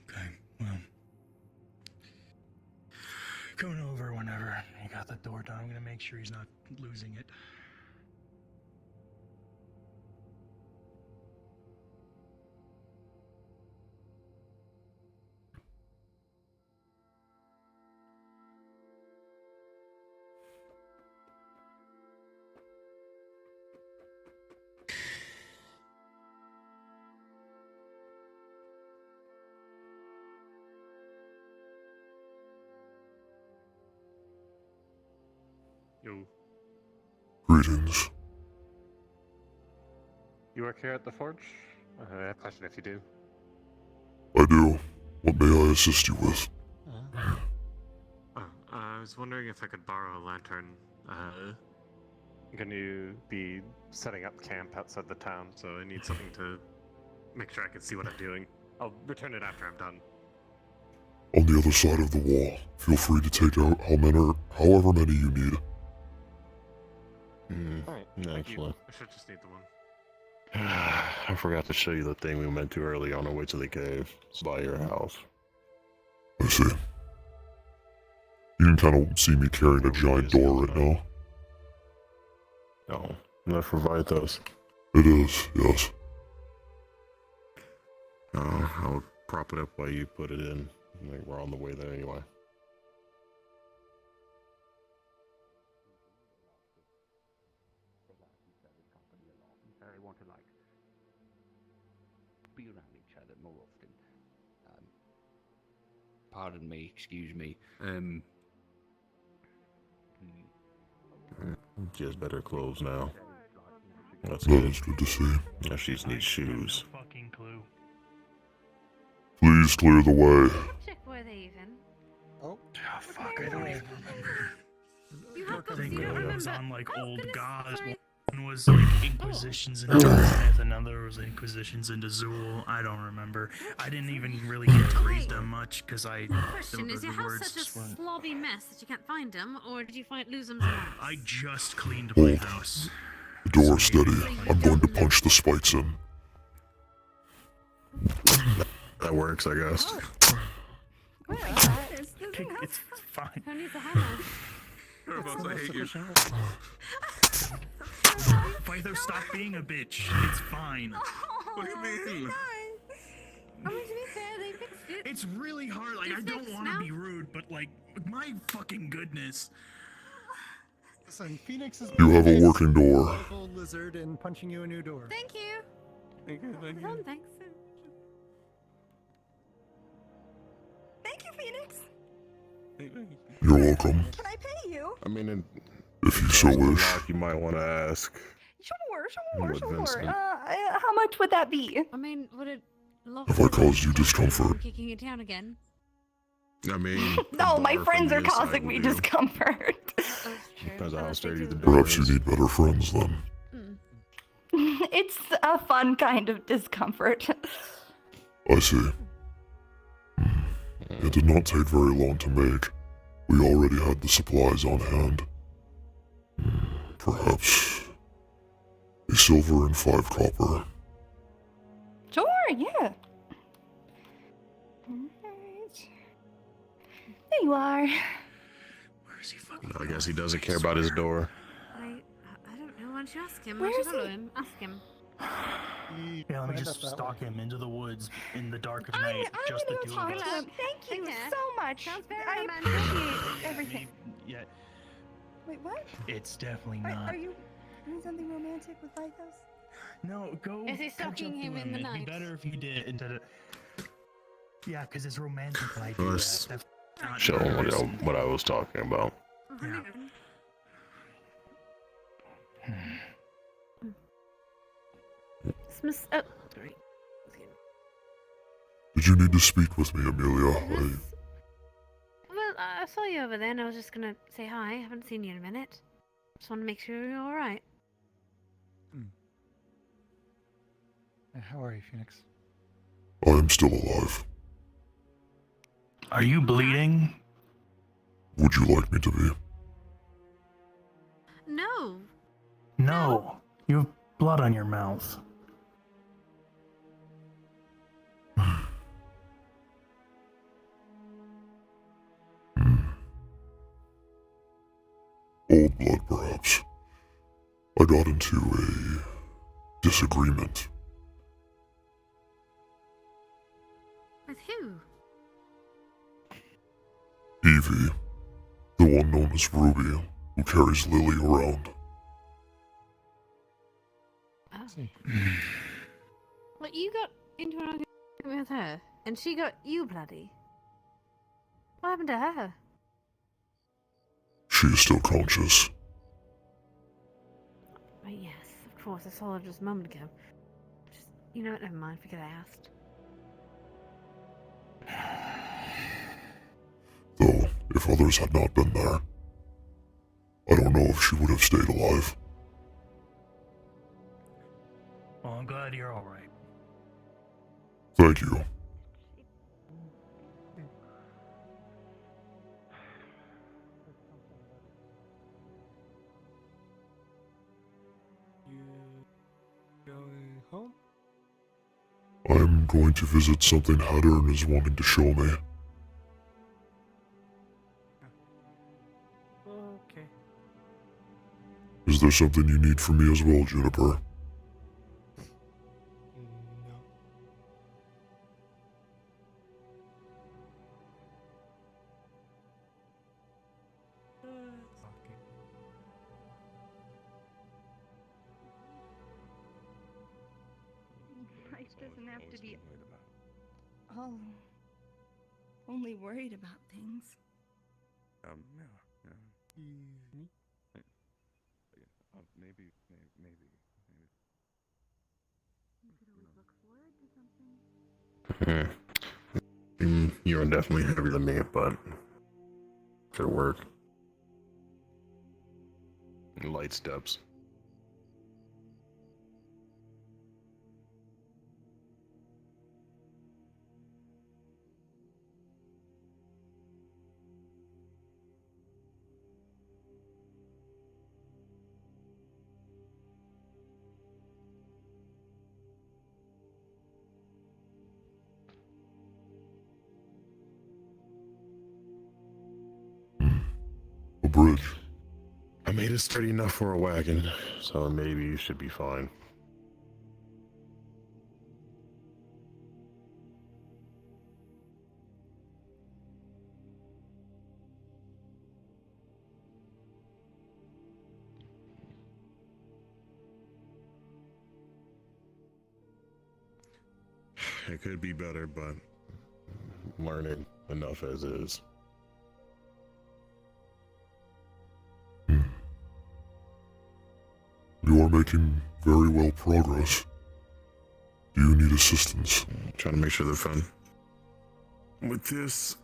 Okay, well... Come over whenever you got the door done. I'm gonna make sure he's not losing it. Yo. Greetings. You work here at the forge? I have a question if you do. I do. What may I assist you with? I was wondering if I could borrow a lantern. Going to be setting up camp outside the town, so I need something to make sure I can see what I'm doing. I'll return it after I'm done. On the other side of the wall. Feel free to take out however many you need. Alright, Excellent. I should just need the one. I forgot to show you the thing we went to early on our way to the cave. It's by your house. I see. You can kind of see me carrying a giant door right now. Oh, not for Vythos. It is, yes. I'll prop it up while you put it in. I think we're on the way there anyway. They want to like be around each other more often. Pardon me, excuse me. She has better clothes now. That's That good. is good to see. Now she just needs shoes. Fucking clue. Please clear the way. Check were they even? Oh, fuck, I don't even remember. You have I think you don't I was remember? on like Oh, old goodness, gauze. sorry. One was like inquisitions into Smith, another was inquisitions into Zool. I don't remember. I didn't even really get to read them much because Question, is your house such a weren't. slobby mess that you can't find them, or did you lose them somewhere else? I just cleaned my house. The door's steady. I'm going to punch the spikes in. That works, I guess. It's fine. Who needs a hammer? I hate you. Pytho, stop being a bitch. It's fine. What do you mean? I mean, to be fair, they fixed it. It's really hard. Like, I don't want to be rude, but like, my fucking goodness. Listen, Phoenix is. You have a working door. Old lizard and punching you a new door. Thank you. Thank you. Thank Well, you. thanks. Thank you, Phoenix. You're welcome. Can I pay you? I mean, If you so wish. You might want to ask. Sure. Vincent. How much would that be? I mean, would it lock Have I caused you discomfort? kicking it down again? I mean, No, my bar friends from are this side causing will me do. discomfort. Depends on how sturdy the door Perhaps you is. need better friends then. It's a fun kind of discomfort. I see. It did not take very long to make. We already had the supplies on hand. Perhaps a silver and 5 copper. Sure, yeah. Alright. There you are. I guess he doesn't care about his door. I don't know. Why don't you ask him? Where Why don't is you follow he? him? Ask him. Yeah, let me just stalk him into the woods in the dark of night, just the I'm two gonna of talk us. to him. Thank you Okay. so much. Sounds very I romantic. appreciate everything. Yeah, Wait, what? it's definitely Are, not. are you doing something romantic with Lycos? No, go. Is he catch up stalking to him in the It'd night? be better if you did instead of. Yeah, because it's romantic when I do Let's that. That's not show him nice. what I was talking about. Yeah. Smith. Oh, sorry. Did you need to speak with me, Amelia? Well, I saw you over there, and I was just gonna say hi. I haven't seen you in a minute. Just want to make sure you're all right. How are you, Phoenix? I am still alive. Are you bleeding? Would you like me to be? No. No. You have blood on your mouth. Old blood, perhaps. I got into a disagreement. With who? Evie, the one known as Ruby, who carries Lily around. What, you got into an argument with her, and she got you bloody? What happened to her? She is still conscious. Right, yes, of course. I saw her just a moment ago. Just, you know what? Never mind. Forget I asked. Though, if others had not been there, I don't know if she would have stayed alive. Well, I'm glad you're all right. Thank you. Going home? I'm going to visit something Hattern is wanting to show me. Okay. Is there something you need from me as well, Juniper? Life doesn't have to be all only worried about things. No. Maybe. You're definitely heavier than me, but could work. Light steps. bridge. I made it sturdy enough for a wagon, so maybe you should be fine. It could be better, but learning enough as is. You are making very well progress. Do you need assistance? Trying to make sure they're fun. With this,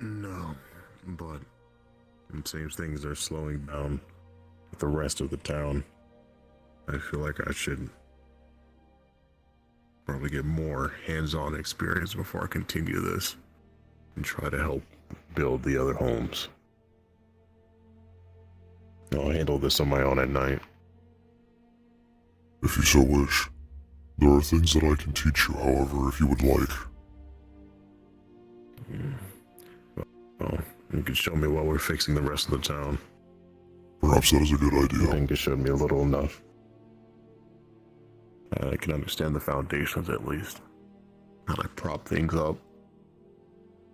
no, but it seems things are slowing down with the rest of the town. I feel like I should probably get more hands-on experience before I continue this and try to help build the other homes. I'll handle this on my own at night. If you so wish. There are things that I can teach you, however, if you would like. Well, you can show me while we're fixing the rest of the town. Perhaps that is a good idea. I think you showed me a little enough. I can understand the foundations at least. How to prop things up.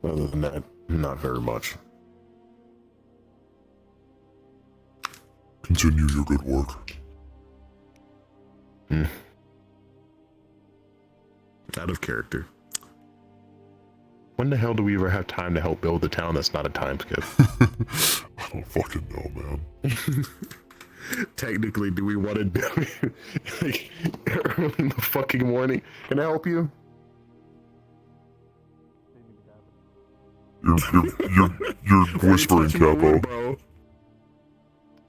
Other than that, not very much. Continue your good work. Out of character. When the hell do we ever have time to help build a town that's not a time skip? I don't fucking know, man. Technically, do we want to do it like early in the fucking morning? Can I help you? You're whispering, Capo. Bro.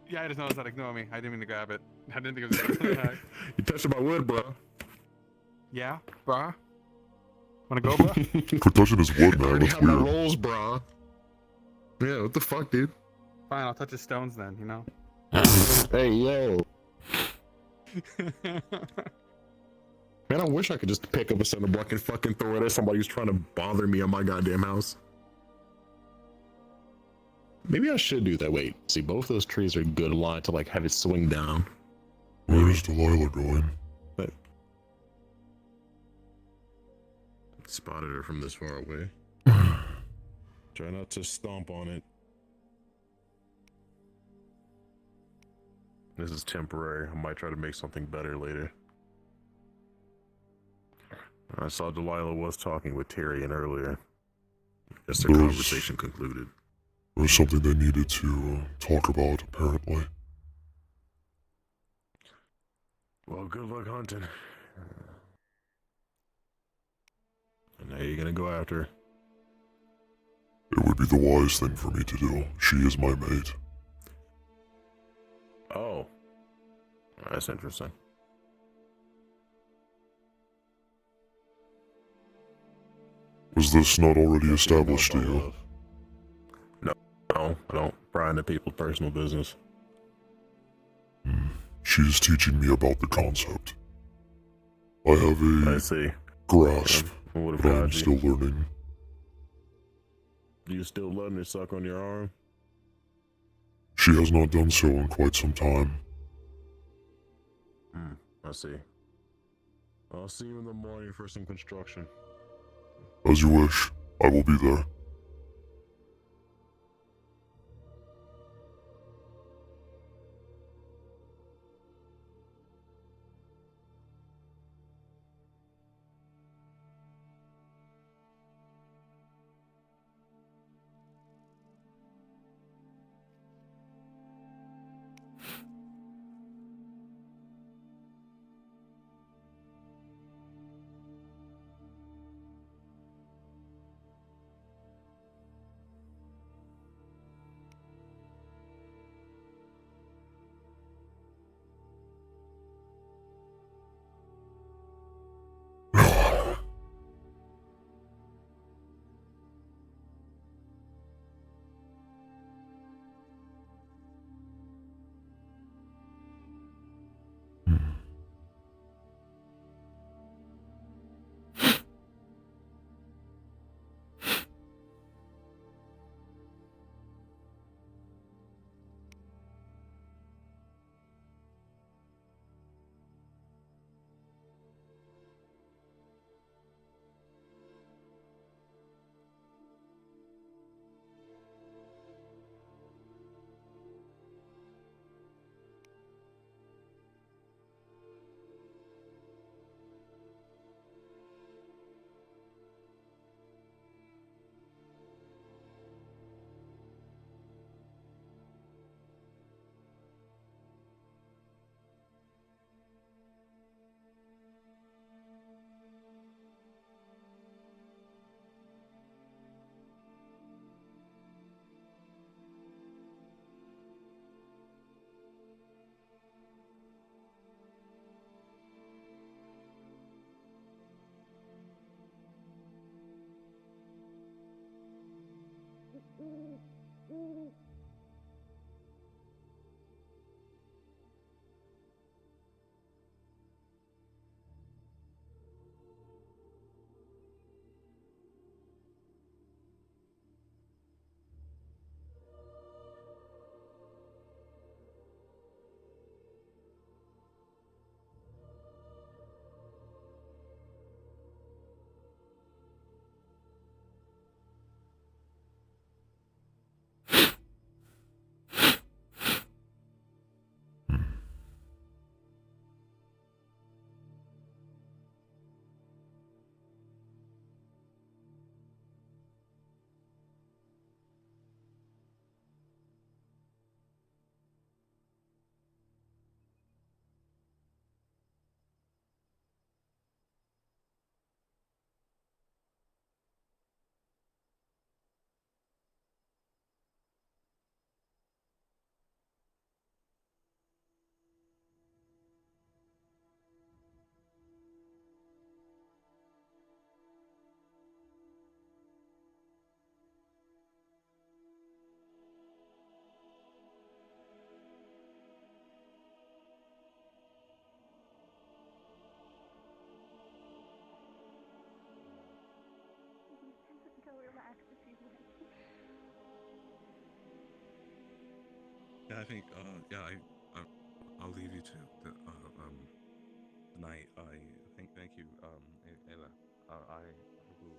Yeah, I just noticed that. Ignore me. I didn't mean to grab it. I didn't think it was. You touching my wood, bro. Yeah, brah. Wanna go, bruh? Quit touching his wood, I man. already That's have my weird. rolls, bro. Yeah, what the fuck, dude? Fine, I'll touch his stones then, you know? Hey, yo. Man, I wish I could just pick up a cinder block and fucking throw it at somebody who's trying to bother me on my goddamn house. Maybe I should do that. Wait, see, both those trees are a good line to like have it swing down. Where is Delilah going? But spotted her from this far away. Try not to stomp on it. This is temporary. I might try to make something better later. I saw Delilah was talking with Tyrion earlier. Guess their conversation concluded. There was something they needed to talk about, apparently. Well, good luck hunting. And now you're gonna go after her. It would be the wise thing for me to do. She is my mate. Oh. That's interesting. Was this not already established to you? No, I don't pry into people's personal business. She is teaching me about the concept. I have a grasp, What but I am about still you? learning. You still letting her suck on your arm? She has not done so in quite some time. I see. I'll see you in the morning for some construction. As you wish, I will be there. I think, yeah, I'll leave you to the night. Thank you, Ayla. I will.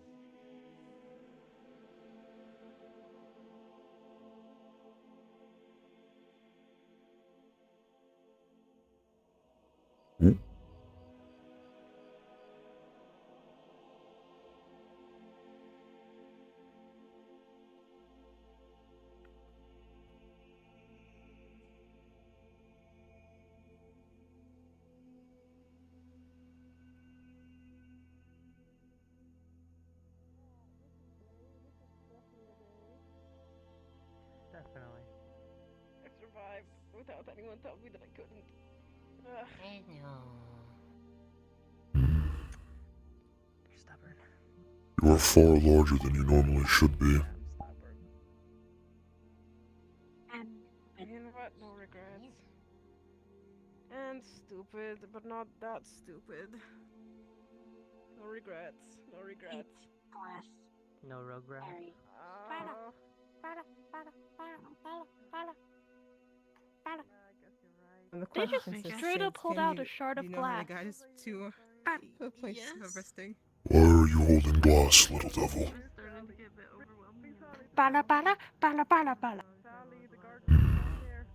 Ooh. Definitely. I survived without anyone telling me that I couldn't. Ugh. I know. You're stubborn. You are far larger than you normally should be. You know what? No regrets. And stupid, but not that stupid. No regrets. No regrets. No regrets. And the They question just consists straight of, up pulled can out you- a shard do of you know how to glass. guide us to a place of resting? Why are you holding glass, little devil? Bala bala bala bala bala.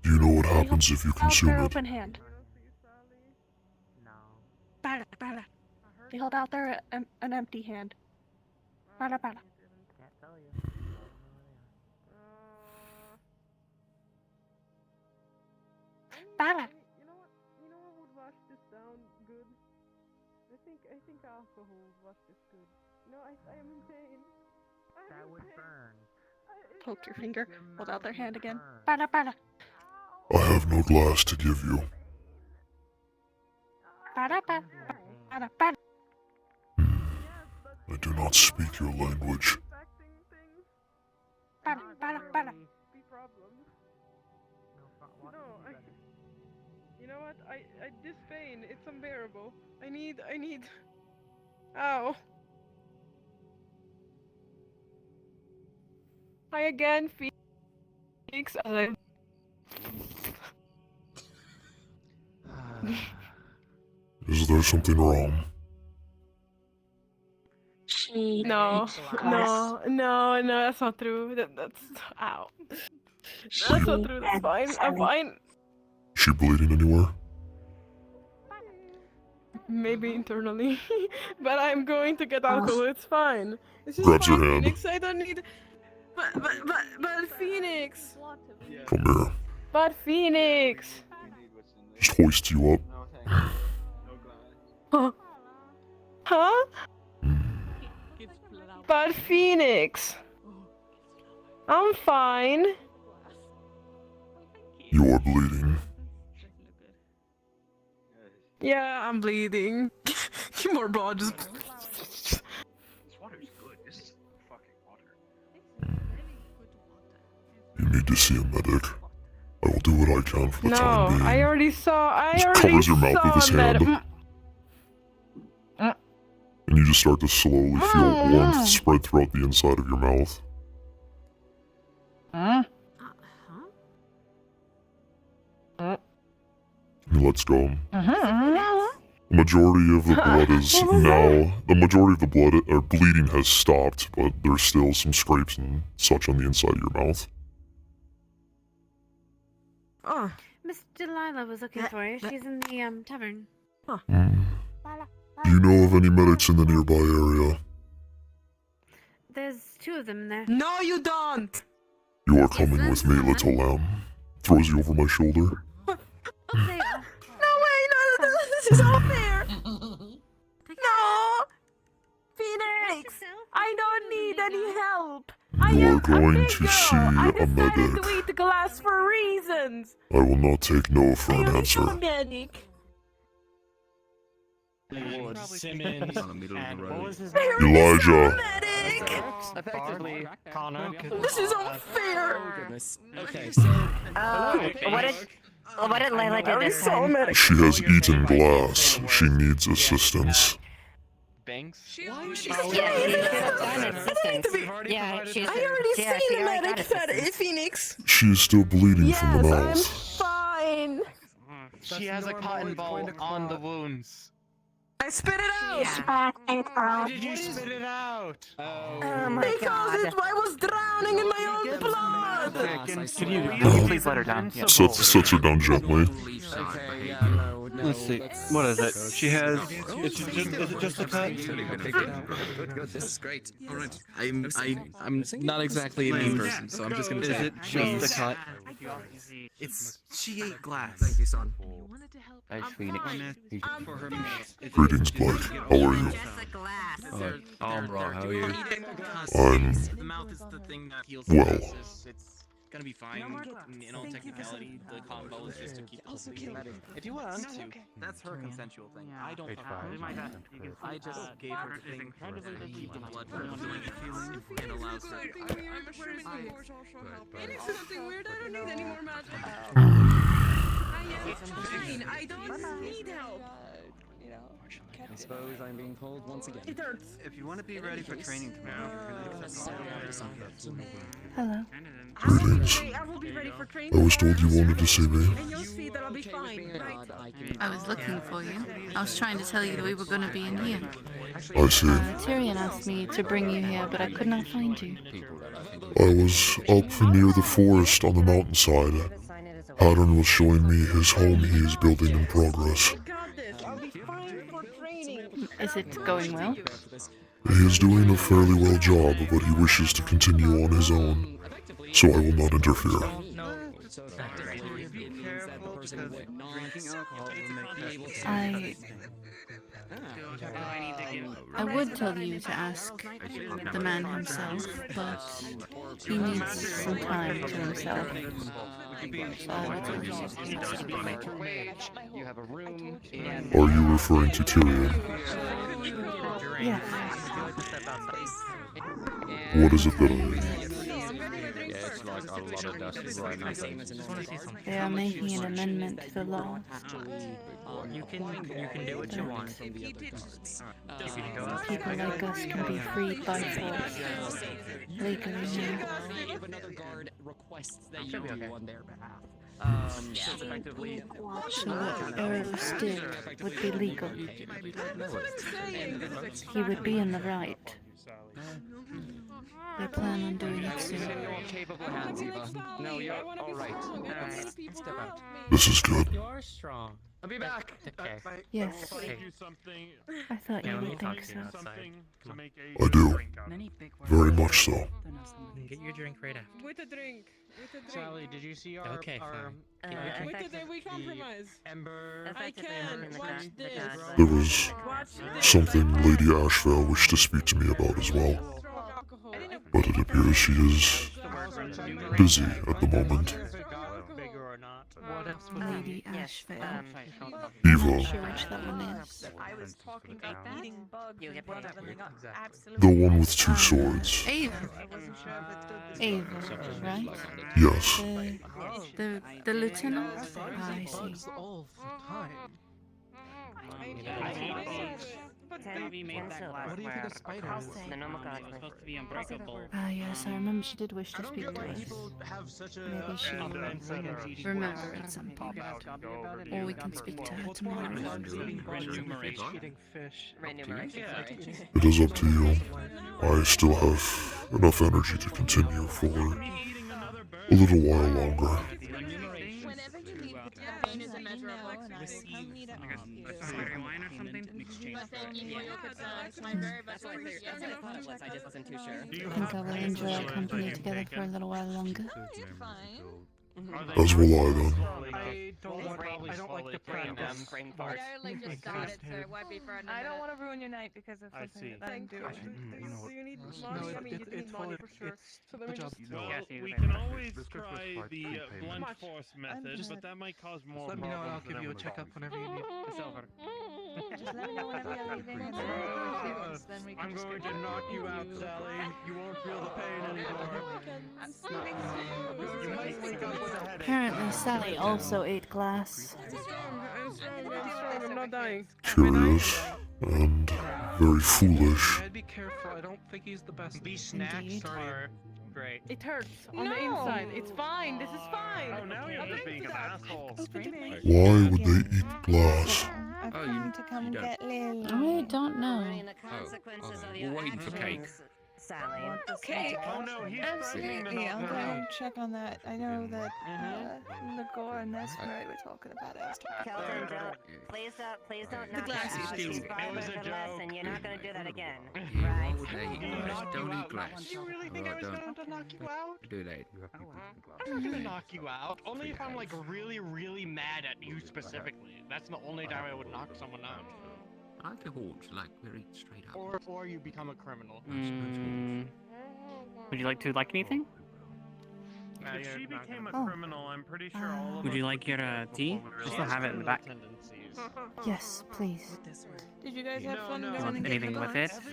Do you know what happens if you Out consume their it? open hand. Bala bala. They hold out their an empty hand. Bala bala. Can't tell you. Bala. You know what? You know what would wash this down good? I think alcohol would wash this good. No, I am in pain. That would burn. Poke your finger. Hold out their hand again. Bala bala. I have no glass to give you. Bala bala. Bala bala. I do not speak your language. Bala bala bala. Be problems. No, you know what? This pain, it's unbearable. I need. Ow. I again, Fenix. Is there something wrong? She No, glass. no, that's not true. That's ow. That's not true. That's fine. I'm fine. Is she bleeding anywhere? Maybe internally, but I'm going to get alcohol. It's fine. It's just Grabs her fine, hand. Phoenix. I don't need. But Phoenix. Come here. But Phoenix. Just hoist you up. Huh? But Phoenix. I'm fine. You are bleeding. Yeah, I'm bleeding. More blood. Just. This water's good. This is fucking water. You need to see a medic. I will do what I can for the time No, being. I already saw. He covers your mouth with his hand. And you just start to slowly feel warmth spread throughout the inside of your mouth. He lets go. The majority of the blood is now. The majority of the blood or bleeding has stopped, but there's still some scrapes and such on the inside of your mouth. Oh. Miss Delilah was looking for you. She's in the tavern. Do you know of any medics in the nearby area? There's two of them there. No, you don't. You are coming with me, little lamb. Throws you over my shoulder. They are. No way! No, this is unfair. No, Phoenix. I don't need any help. You are going to see I a decided medic. to eat glass for reasons. I will not take no for an answer. Medic. Simmons, and what was his Elijah. Effectively, Connor. This is unfair. Oh goodness. Okay, so What did Layla do this time? She has eaten glass. She needs assistance. Banks? Why is she Yeah, Yeah, she's. I already yeah, seen she the already got medic, assistance. Phoenix. She is still bleeding from the Yes, I'm mouth. fine. She has a cotton ball on the wounds. I spit it out. Why did you spit it out? Oh my Because god. I was drowning in my own blood. Can you please let her down? Yeah. Sets her down gently. Okay, yeah, no, Let's see. What is it? She has. Is it just a cut? Good. This is great. All right. I'm not exactly a mean person, so I'm just gonna say. Is it just a cut? She ate glass. Thank you, son. Thanks, Phoenix. Greetings, Blake. How are you? I'm raw. How are you? I'm The mouth is the thing that heals well. sepsis. It's gonna be fine in all technicality. The combo is just to keep us bleeding. If you want to. That's her consensual thing. I don't Page talk five. about it. I just gave her the thing to keep the blood from doing it. It allows her. Phoenix is something weird. I don't need any more magic. I am fine. I don't need help. You know. I suppose I'm being pulled once again. It hurts. If you want to be ready for training tomorrow, you're gonna accept Hello. Greetings. I will be ready for I training. was told you wanted to see me. And you'll see that I'll be fine, right? I was looking for you. I was trying to tell you that we were going to be in here. I see. Tyrion asked me to bring you here, but I could not find you. I was up near the forest on the mountainside. Pattern was showing me his home he is building in progress. Got this. I'll be fine for training. Is it going well? He is doing a fairly well job, but he wishes to continue on his own, so I will not interfere. So effectively, it means that the person who would not be able to. I would tell you to ask the man himself, but he needs some time to himself. So I will tell you. You have a room in. Are you referring to Tyrion? Yes. What is it that I... It's like a lot of dust right now. They are making an amendment to the law. You can do what you want. People like us can be freed by force. Legally now. If another guard requests that you do on their behalf. So it's effectively. So what Earl did would be legal. He would be in the right. They plan on doing it soon. Capable hands, Eva. No, you're all right. Step out. This is good. You're strong. I'll be back. Okay. Yes. I thought you would think so. I do. Very much so. Get your drink right after. With a drink. With a drink. Sally, did you see our With a drink, we compromise. Ember? I can. Watch this. There was something Lady Ashvale wished to speak to me about as well. But it appears she is busy at the moment. Lady Ashvale. Eva, Sure which that one is. I was talking about eating bugs and leveling up. the one with two swords. Ava. I wasn't sure if it Ava, right? Yes. The lieutenant? I see. All the time. But What do you think of spiders? The normal gods were supposed to be unbreakable. Ah, yes, I remember she did wish to speak to us. Maybe she will remember at some point. Or we can speak to her tomorrow. It is up to you. I still have enough energy to continue for a little while longer. whenever you leave the town as a measure of like come meet up here. Wine or something? That's what I thought it was. I just wasn't too sure. I think I will enjoy our company together for a little while longer. As will I then. I don't like the practice. I don't want to ruin your night because of something that I'm doing. Do you need money? I mean, you need money for sure. So then we just... We can always try the blunt force method, but that might cause more Let me know and I'll problems give you a checkup whenever you need. It's over. Just let me know whenever you're leaving and then we can I'm just going go to knock you out, Sally. You won't feel the pain anymore. I'm sleeping You might wake up with a headache. Apparently Sally also ate glass. I'm strong, I'm not dying. Curious and very foolish. I'd be careful. I don't think he's the best. These snacks are great. It hurts on the inside. It's fine. This is fine. Oh, now you're just being an asshole. Why would they eat glass? I've come to come get Lily. I don't know. We're waiting for cake. Sally. Okay. Oh no, he's Absolutely. I'll go and check on that. I know that Nagor and Nesmeri were talking about it. I was talking Kelton, please don't knock glass it out. issue. It's It fine was with a the joke. lesson. You're not gonna do that again. Why Right? would they eat glass? Don't eat glass. You really think I was going to knock you out? Do that. I'm not gonna knock you out. Only if I'm like really, really mad at you specifically. That's the only time I would knock someone out. I like the horns, like very straight up. Or you become a criminal. Would you like to like anything? If she became a criminal, I'm pretty sure all of Would you us like your tea? I still have it in the back. Yes, please. Did you guys have fun going and getting Anything the with glass? it?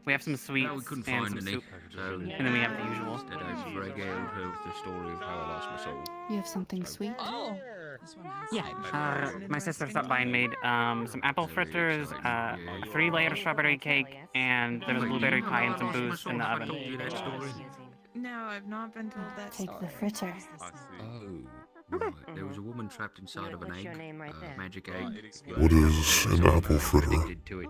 We have some sweets No, we couldn't and find some any. soup. So And then we have the usual. Instead, I regaled her with the story of how I lost my soul. You have something sweet? Oh. Yeah, my sister stopped by and made some apple fritters, a 3-layer strawberry cake, and there was blueberry pie and some booze in the oven. No, I've not been told that Take story. the fritter. Oh, right. There was a woman trapped inside of an egg, magic egg. What is an apple fritter? Addicted to it.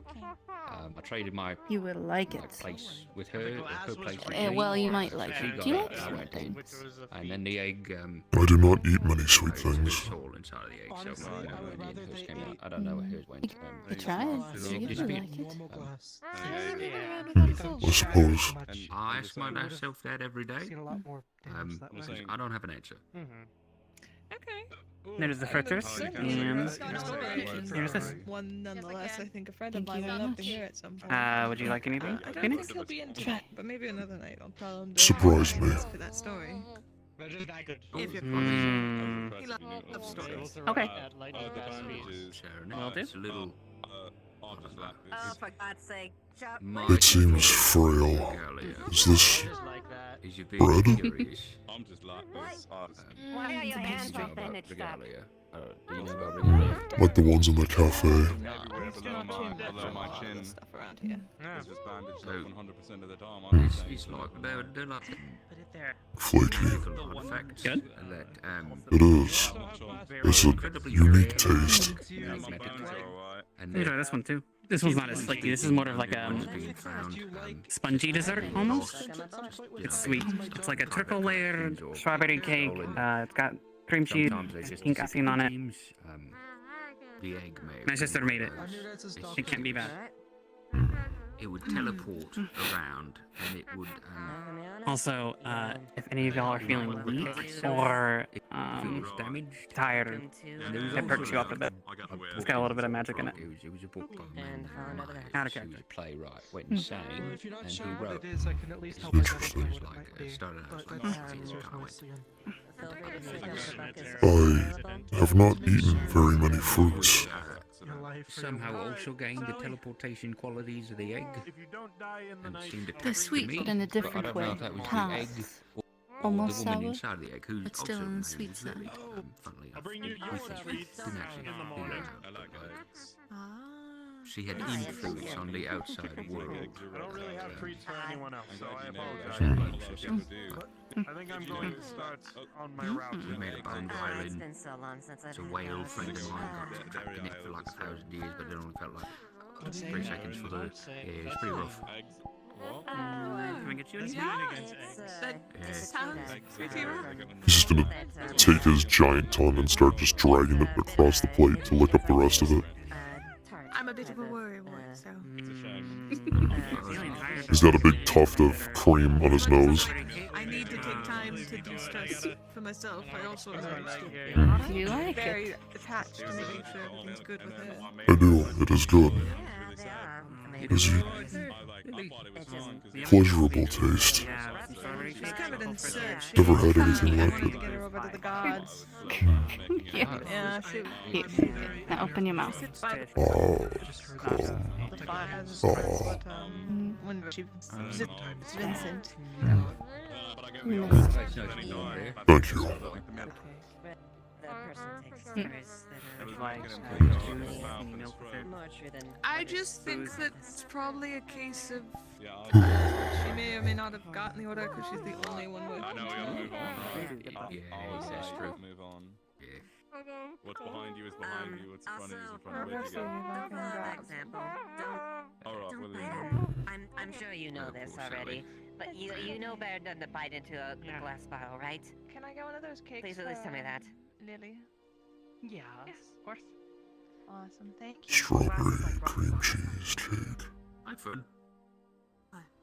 I traded my You will like it. place with her place with me. Well, you might like She it. got Do you it, like I sweet went in. things? And then the egg, I do not eat many sweet there was a big things. hole inside of the egg, so when hers came out, I don't know where hers went. You try it. The See egg if you disappeared. like it. I suppose. I ask myself that every day. I don't have an answer. Okay. There's the fritters, and here's this. One nonetheless. I think a friend of mine would love to hear at some point. Would you like anything, I don't Phoenix? think he'll be into that, but maybe another night I'll tell him. Surprise me. For that story. If you're Mm. he loves stories. Okay. Sharon, Will do. it's a little. Oh, for God's sake. It seems frail. Is this Is you bread? being curious? I'm just like this. Why are your hands Do you know all about bandaged up? regalia? Do you know about regalia? Like the ones in the cafe? Everywhere below my chin. Stuff around here. It's just bandaged up 100% of the time. It's like they're like Flaky. artifacts Good. that It is. It's a unique taste. and Enjoy this one too. This one's not as flaky. This is more of like a spongy dessert almost. It's sweet. It's like a triple layered strawberry cake. It's got cream cheese, pink icing on it. the egg may. My sister made it. It can't be bad. It would teleport around, and it would. Also, if any of y'all are feeling weak or tired, it perks you up a bit. It's got a little bit of magic in it. It was a book by a man Out of who was character. a playwright, went insane, If you're not and he sure what wrote. it is, I can at least help Interesting. identify what it Like, might be. started out But as let's like see this, where kind of it goes again. I have not eaten very many fruits. Somehow also gained the teleportation qualities of the egg. And seemed to They're talk to sweet, me, but in a I different don't know way. if that was the egg Paths. or Almost the woman sour, inside the egg, who's but still also in the maybe sweet side. very, funnily enough, bring you your treats didn't actually in the figure morning. out. She had influence on the outside world. I don't really have treats for anyone else, so I Very apologize. interesting. I think I'm going to start on my route. We made a band It's violin. been so long since I've It's a had whale that. friend of mine got trapped in it for like 1,000 years, but it only felt like 3 seconds for the. Yeah, it's pretty rough. Can we get you anything? He's just gonna take his giant tongue and start just dragging it across the plate to lick up the rest of it. I'm a bit of a worrywart, so. He's got a big tuft of cream on his nose. I need to take time to do stuff for myself. I also Do you like very it? attached to making sure everything's good with her. I do. It is good. It is a pleasurable taste. She's covered in soot. Never had anything I like wanted to it. get her over to the gods. Yeah. She. Now open your mouth. Oh. The fires, but when she zipped Vincent. Thank you. the person takes Hmm. stairs that It are was like truly milk with it. more true than I what just is think on that surface. it's probably a case of Yeah, she may or may not have gotten the order because she's the only one with. I know, we gotta move on, right? Yeah, Always that's gotta true. move on. Yeah. What's behind you is behind you, what's in front of you is in front of you. Where'd you Also, go? don't follow that example. Alright, Don't we'll bite leave. it. I'm sure you know Of this course, already, but you know better than to bite into a glass bottle, right? Can I get one of those cakes? Please at least tell me that. Lily. Yes, of course. Awesome, thank you. Strawberry cream cheese cake. Hi, fun.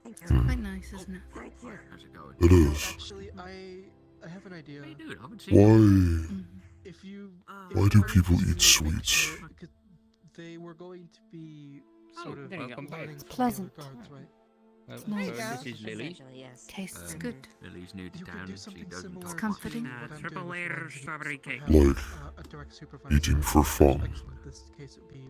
Thank It's quite nice, isn't it? Thank you. How's it going? It is. Actually, I have an idea. Hey, dude, I haven't seen you. Why? If you Why do people eat sweets? because they were going to be Oh, sort of there you go. planning It's for the pleasant. other guards, right? It's nice. This is Lily. Essentially, yes. Tastes Um, good. Lily's new to You could town. do She something doesn't similar talk to comforting. what I'm Triple doing with layer Wardens, strawberry but cake. have, Like, a direct supervisor. eating for fun. Actually, in this case, it would be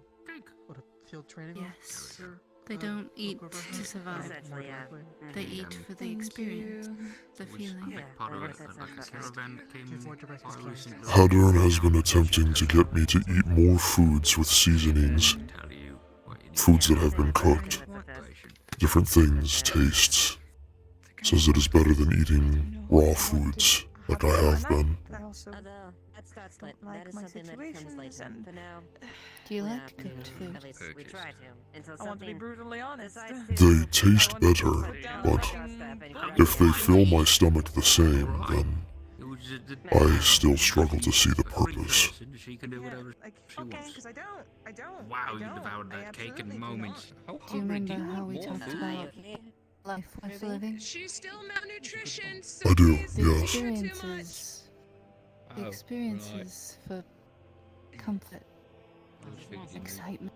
what a field training Yes. officer. They don't eat look over to her. survive. Essentially, yeah. They Mhm. eat for the Thank experience, you. the was feeling. Yeah, part of that like sounds a about caravan that came Give more direct by instructions. recently. Hadern has been attempting to get me to eat more foods with seasonings, Tell you what you need. foods that have been cooked, different things, tastes. Says it is better than eating raw foods, like I have been. But I also Although, that's not don't that like is my something that comes situations later. and- For now, Do you we like have cooked to- food? At least we try to. Until I want to be something brutally honest. decides They to taste better, but if they fill my stomach the same, then It was just the I still struggle to see the purpose. person. She can do Yeah, whatever like, she okay, wants. because I don't. Wow, I you don't. devoured I that cake absolutely in do moments. not. Do you remember how we more talked food? about life worth living? She's still malnutrition, I so do, please The don't yes. eat her too much. experiences. The Oh, experiences for comfort, excitement,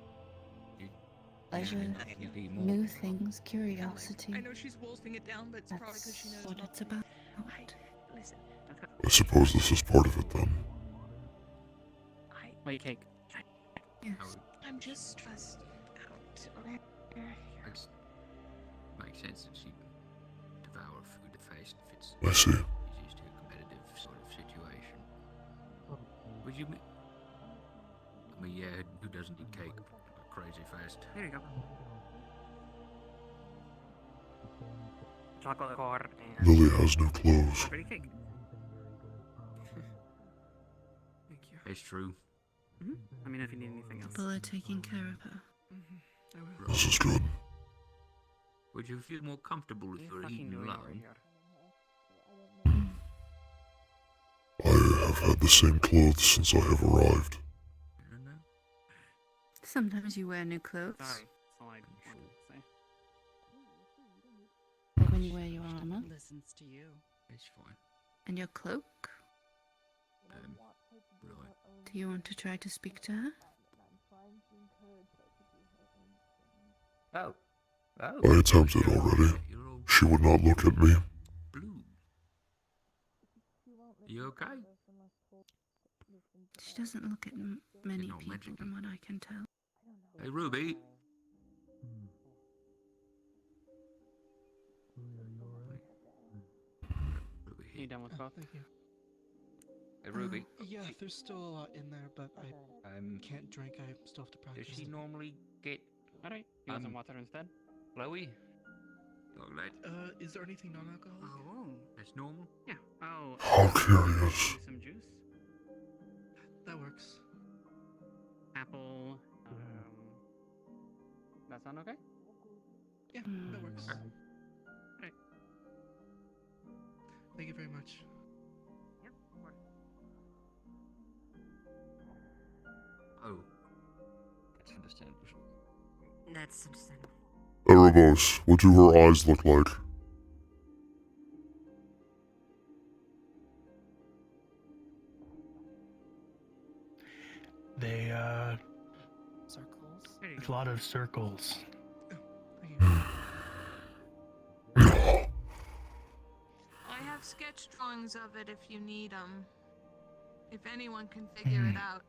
pleasure, new things, curiosity. I know she's wolfing it down, but it's probably because she knows That's what it's about. Listen, I suppose this is part of it then. Wait, cake. Yes. I'm just stressed out. Makes sense that she devour food to face if it's I see. she's used to a competitive sort of situation. Would you? I mean, yeah, who doesn't eat cake crazy fast? There you go. Chocolate core and Lily has no clothes. strawberry cake. Thank you. It's true. I mean, if you need anything else. People are taking care of her. This is good. Would you feel more comfortable if you were eating alone? I have had the same clothes since I have arrived. I don't know. Sometimes you wear new clothes. Sorry, that's all I wanted to say. Like when you wear your armor Listens to you. It's fine. and your cloak. Right. Do you want to try to speak to her? Oh. I attempted already. She would not look at me. Blue. You okay? She doesn't look at many not people magic. from what I can tell. Hey, Ruby. Ruby. You done with both? Thank you. Hey, Ruby. Yeah, there's still a lot in there, but I can't drink. I still have to practice. Does she normally get Alright, you want some water instead? flowy? Like that? Is there anything non-alcoholic? Oh, That's normal? yeah. Oh, How curious. some juice. That works. Apple. That sound okay? Yeah, that works. Alright. Thank you very much. Yep, of course. Oh. That's understandable. That's understandable. Erebos, what do her eyes look like? They, Circles. There you there's a go. lot of circles. I have sketch drawings of it if you need them. If anyone can figure it out.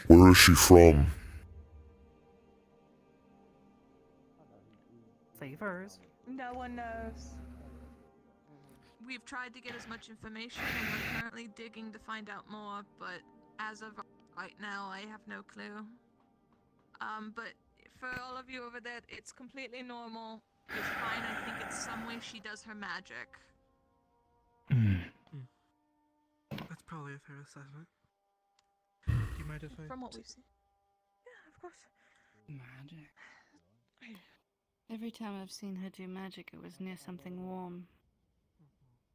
Where is she from? powers? No one knows. We've tried to get as much information, and we're currently digging to find out more, but as of right now, I have no clue. But for all of you over there, it's completely normal. It's fine. I think it's some way she does her magic. That's probably a fair assessment. Do you mind if I... From what we've seen. Yeah, of course. Magic. Every time I've seen her do magic, it was near something warm.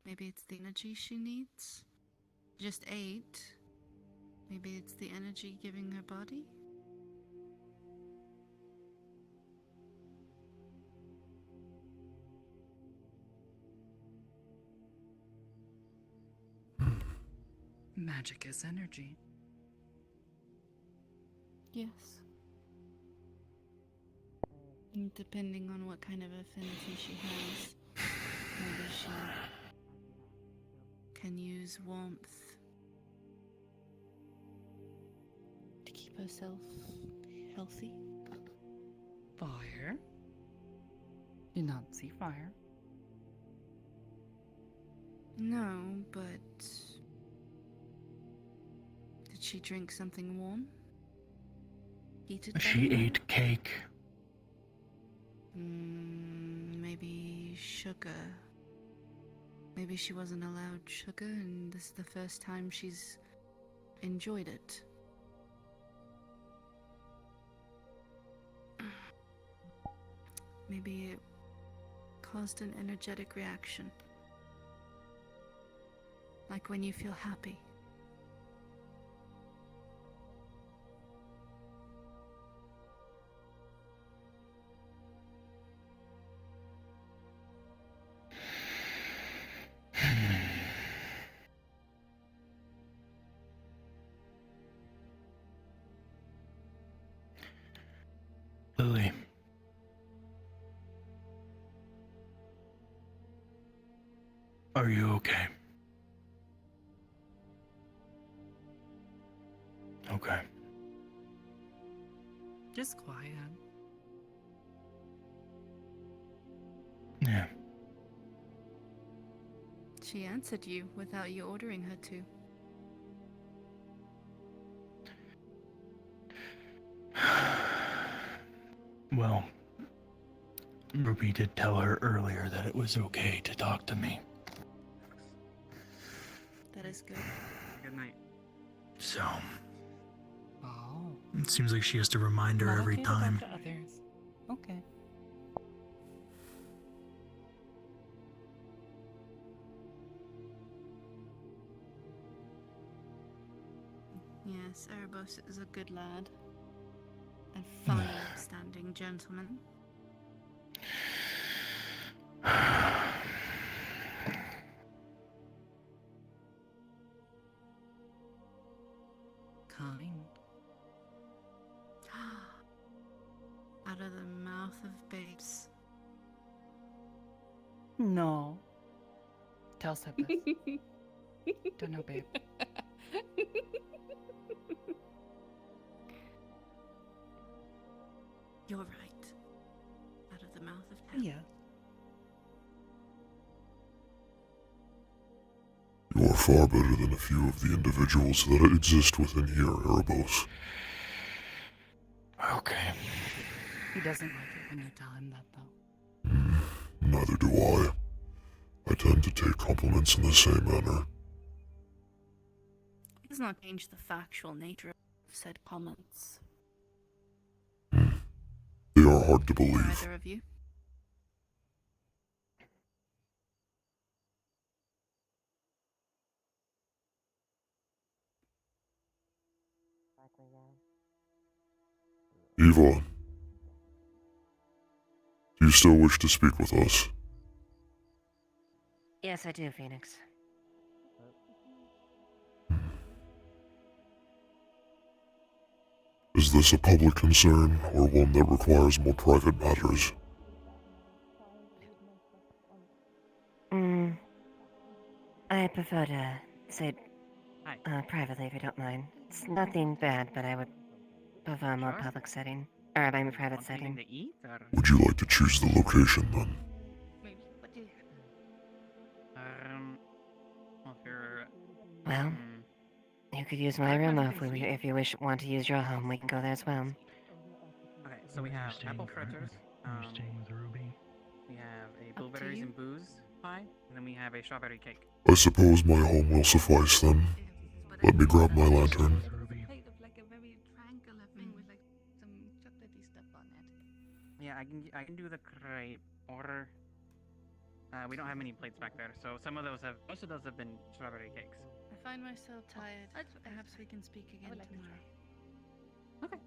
Maybe it's the energy she needs? Just ate. Maybe it's the energy giving her body? Magic is energy. Yes. And depending on what kind of affinity she has, maybe she can use warmth to keep herself healthy. Fire? Did not see fire. No, but did she drink something warm? Heated? She ate cake. Maybe sugar. Maybe she wasn't allowed sugar, and this is the first time she's enjoyed it. Maybe it caused an energetic reaction. Like when you feel happy. Lily. Are you okay? Okay. Just quiet. Yeah. She answered you without you ordering her to. Well, Ruby did tell her earlier that it was okay to talk to me. That is good. Good night. So, Oh. it seems like she has to remind her Not every okay to talk time. to others. Okay. Yes, Erebos is a good lad. And fine upstanding gentleman. Kind. Out of the mouth of babes. No. Tell said this. Don't know, babe. You're right. Out of the mouth of babes. Yeah. You are far better than a few of the individuals that exist within here, Erebos. Okay. He doesn't like it when you tell him that, though. Neither do I. I tend to take compliments in the same manner. It does not change the factual nature of said comments. They are hard to For believe. either of you. Eva, do you still wish to speak with us? Yes, I do, Phoenix. Is this a public concern, or one that requires more private matters? I prefer to say privately if you don't mind. It's nothing bad, but I would prefer a more public setting. Or am I in a private Want anything setting? to eat, or Would you like to choose the location then? maybe? What do you? Well, if you're. Well, you could use my room though if you want to use your home. We can go there as well. Okay, so we have apple fritters. You're staying with Ruby. We have a to blueberries you. and booze pie, and then we have a strawberry cake. I suppose my home will suffice then. Let me grab my lantern. Plate of like a very triangular thing with like some chocolatey stuff on it. Yeah, I can do the crepe order. We don't have many plates back there, so most of those have been strawberry cakes. I find myself tired. Perhaps we can speak again tomorrow. Okay.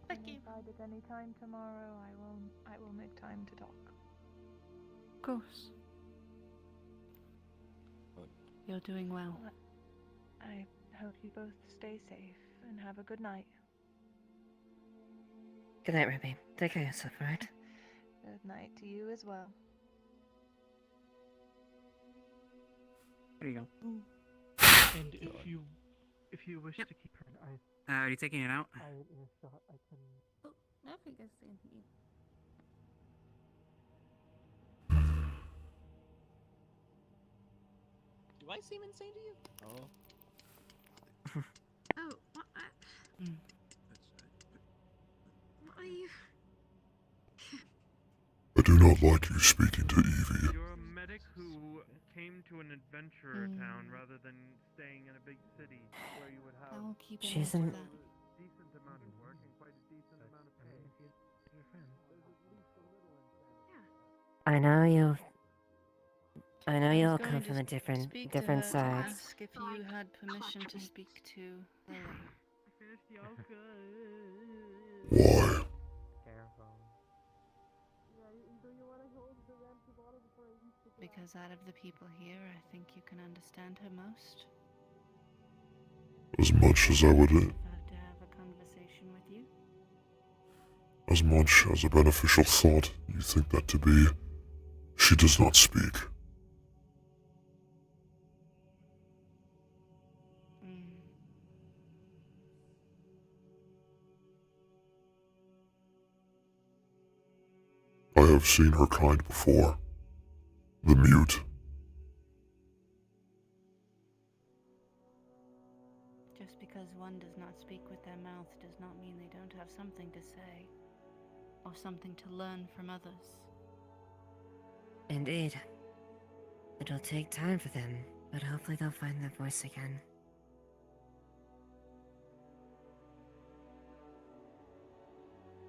Thank you. At any time tomorrow, I will make time to talk. Of course. You're doing well. I hope you both stay safe and have a good night. Good night, Ruby. Take care of yourself, alright? Good night to you as well. There you go. And if you wish to keep her in ice, Are you taking it out? I thought I can. Oh, I think it's in here. Do I seem insane to you? Oh. Oh, what? What are you? I do not like you speaking to Evie. You're a medic who came to an adventurer town rather than staying in a big city where you would have I will keep She's an an. that. decent amount of work and quite a decent amount of pay. I know you. I know I you was all going come to from a different speak different to her to sides. ask if you had permission to speak to Lily. Why? Because out of the people here, I think you can understand her most. As much as I would, I'd have to have a conversation with you. as much as a beneficial thought you think that to be, she does not speak. I have seen her kind before. The mute. Just because one does not speak with their mouth does not mean they don't have something to say, or something to learn from others. Indeed. It'll take time for them, but hopefully they'll find their voice again.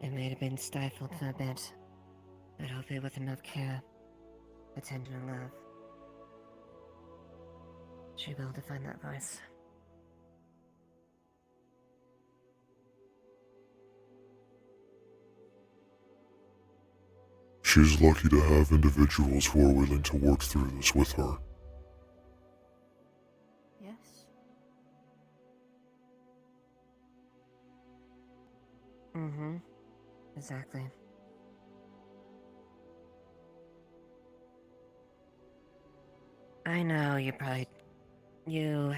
It may have been stifled for a bit, but hopefully with enough care, attention and love, she'll be able to find that voice. She's lucky to have individuals who are willing to work through this with her. Yes? Mm-hmm. Exactly. I know you probably... You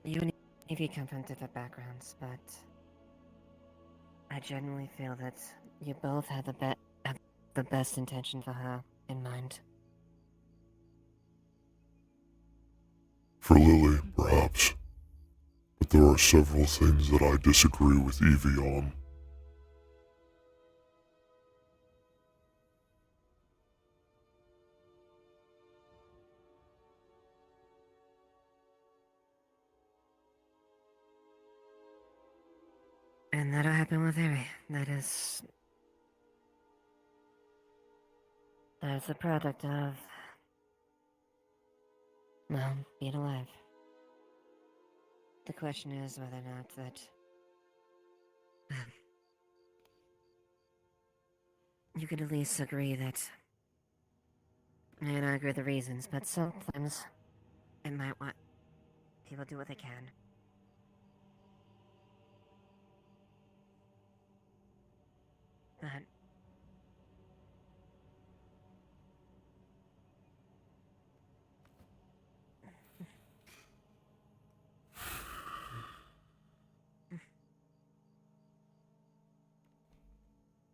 and Evie come from different backgrounds, but... I genuinely feel that you both have the best intention for her in mind. For Lily, perhaps. But there are several things that I disagree with Evie on. And that'll happen with Harry. That's a product of... well, being alive. The question is whether or not that... you could at least agree that... I may not agree with the reasons, but sometimes... it might want... people do what they can. But...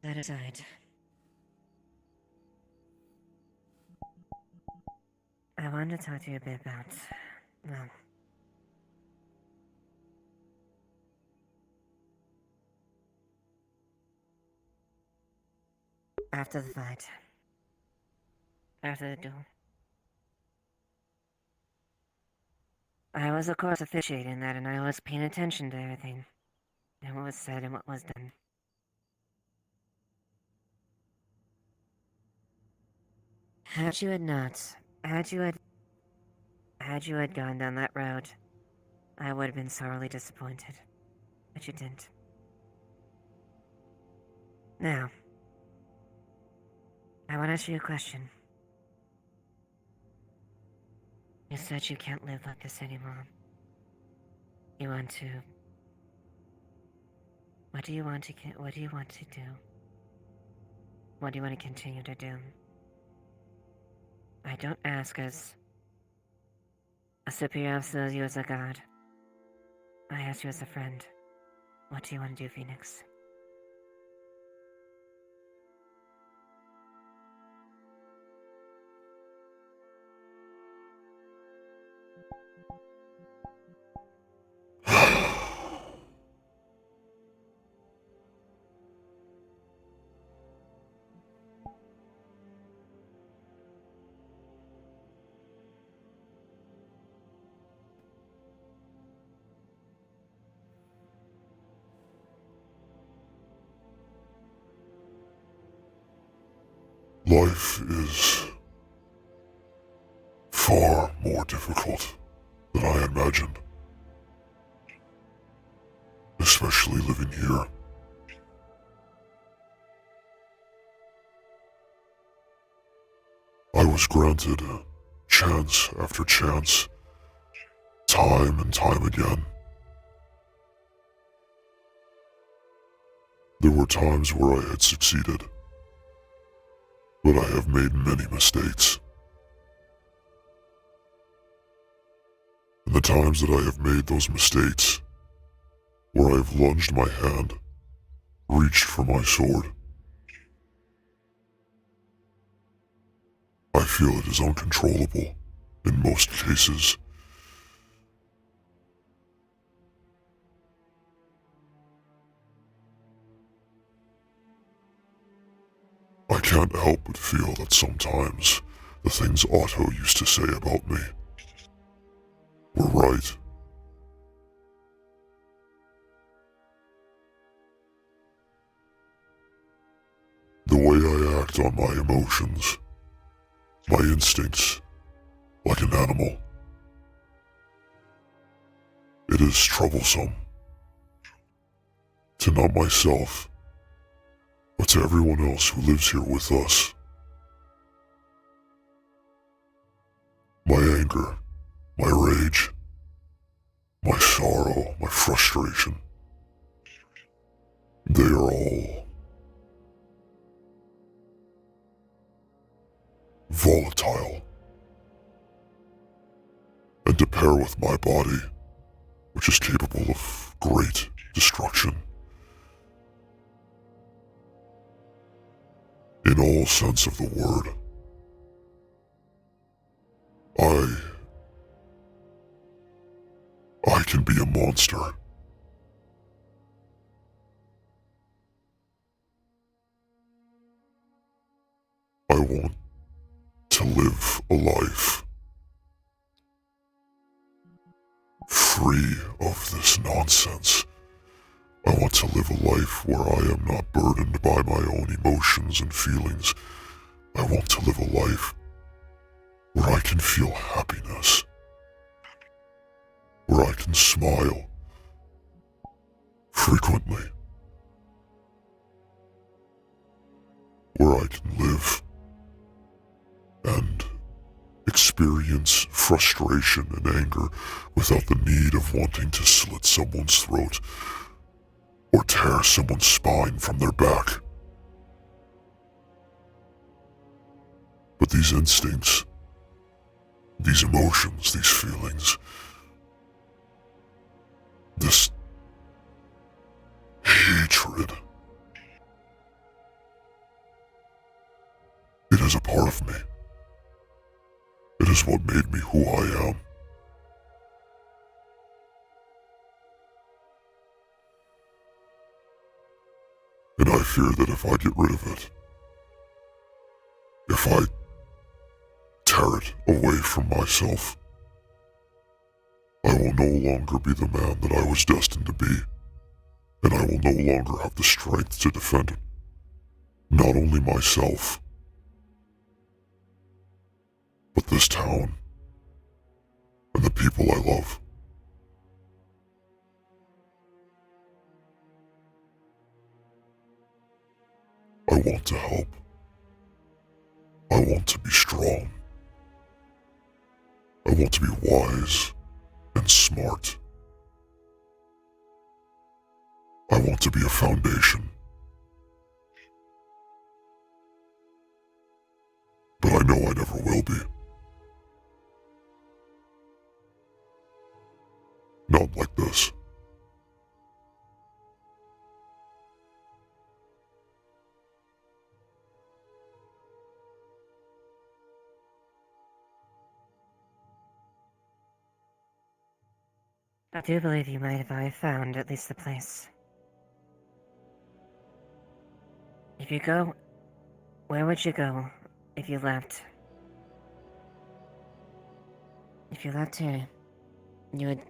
That aside, I wanted to talk to you a bit about, well, after the fight. After the duel. I was, of course, officiating that, and I was paying attention to everything, and what was said and what was done. Had you had gone down that road, I would have been sorely disappointed. But you didn't. Now, I want to ask you a question. You said you can't live like this anymore. You want to... What do you want to do? What do you want to continue to do? I don't ask as a superior officer as you as a god. I ask you as a friend. What do you want to do, Phoenix? Life is far more difficult than I imagined. Especially living here. I was granted chance after chance, time and time again. There were times where I had succeeded, but I have made many mistakes. And the times that I have made those mistakes, where I have lunged my hand, reached for my sword, I feel it is uncontrollable in most cases. I can't help but feel that sometimes the things Otto used to say about me were right. The way I act on my emotions, my instincts, like an animal. It is troublesome. To not myself, but to everyone else who lives here with us. My anger, my rage, my sorrow, my frustration, they are all volatile. And to pair with my body, which is capable of great destruction, in all sense of the word, I can be a monster. I want to live a life free of this nonsense. I want to live a life where I am not burdened by my own emotions and feelings. I want to live a life where I can feel happiness, where I can smile frequently, where I can live and experience frustration and anger without the need of wanting to slit someone's throat or tear someone's spine from their back. But these instincts, these emotions, these feelings, this hatred, is a part of me. It is what made me who I am. And I fear that if I get rid of it, if I tear it away from myself, I will no longer be the man that I was destined to be, and I will no longer have the strength to defend not only myself, but this town and the people I love. I want to help. I want to be strong. I want to be wise and smart. I want to be a foundation. But I know I never will be. Not like this. I do believe you might have already found at least the place. If you go, where would you go if you left? If you left here, you would.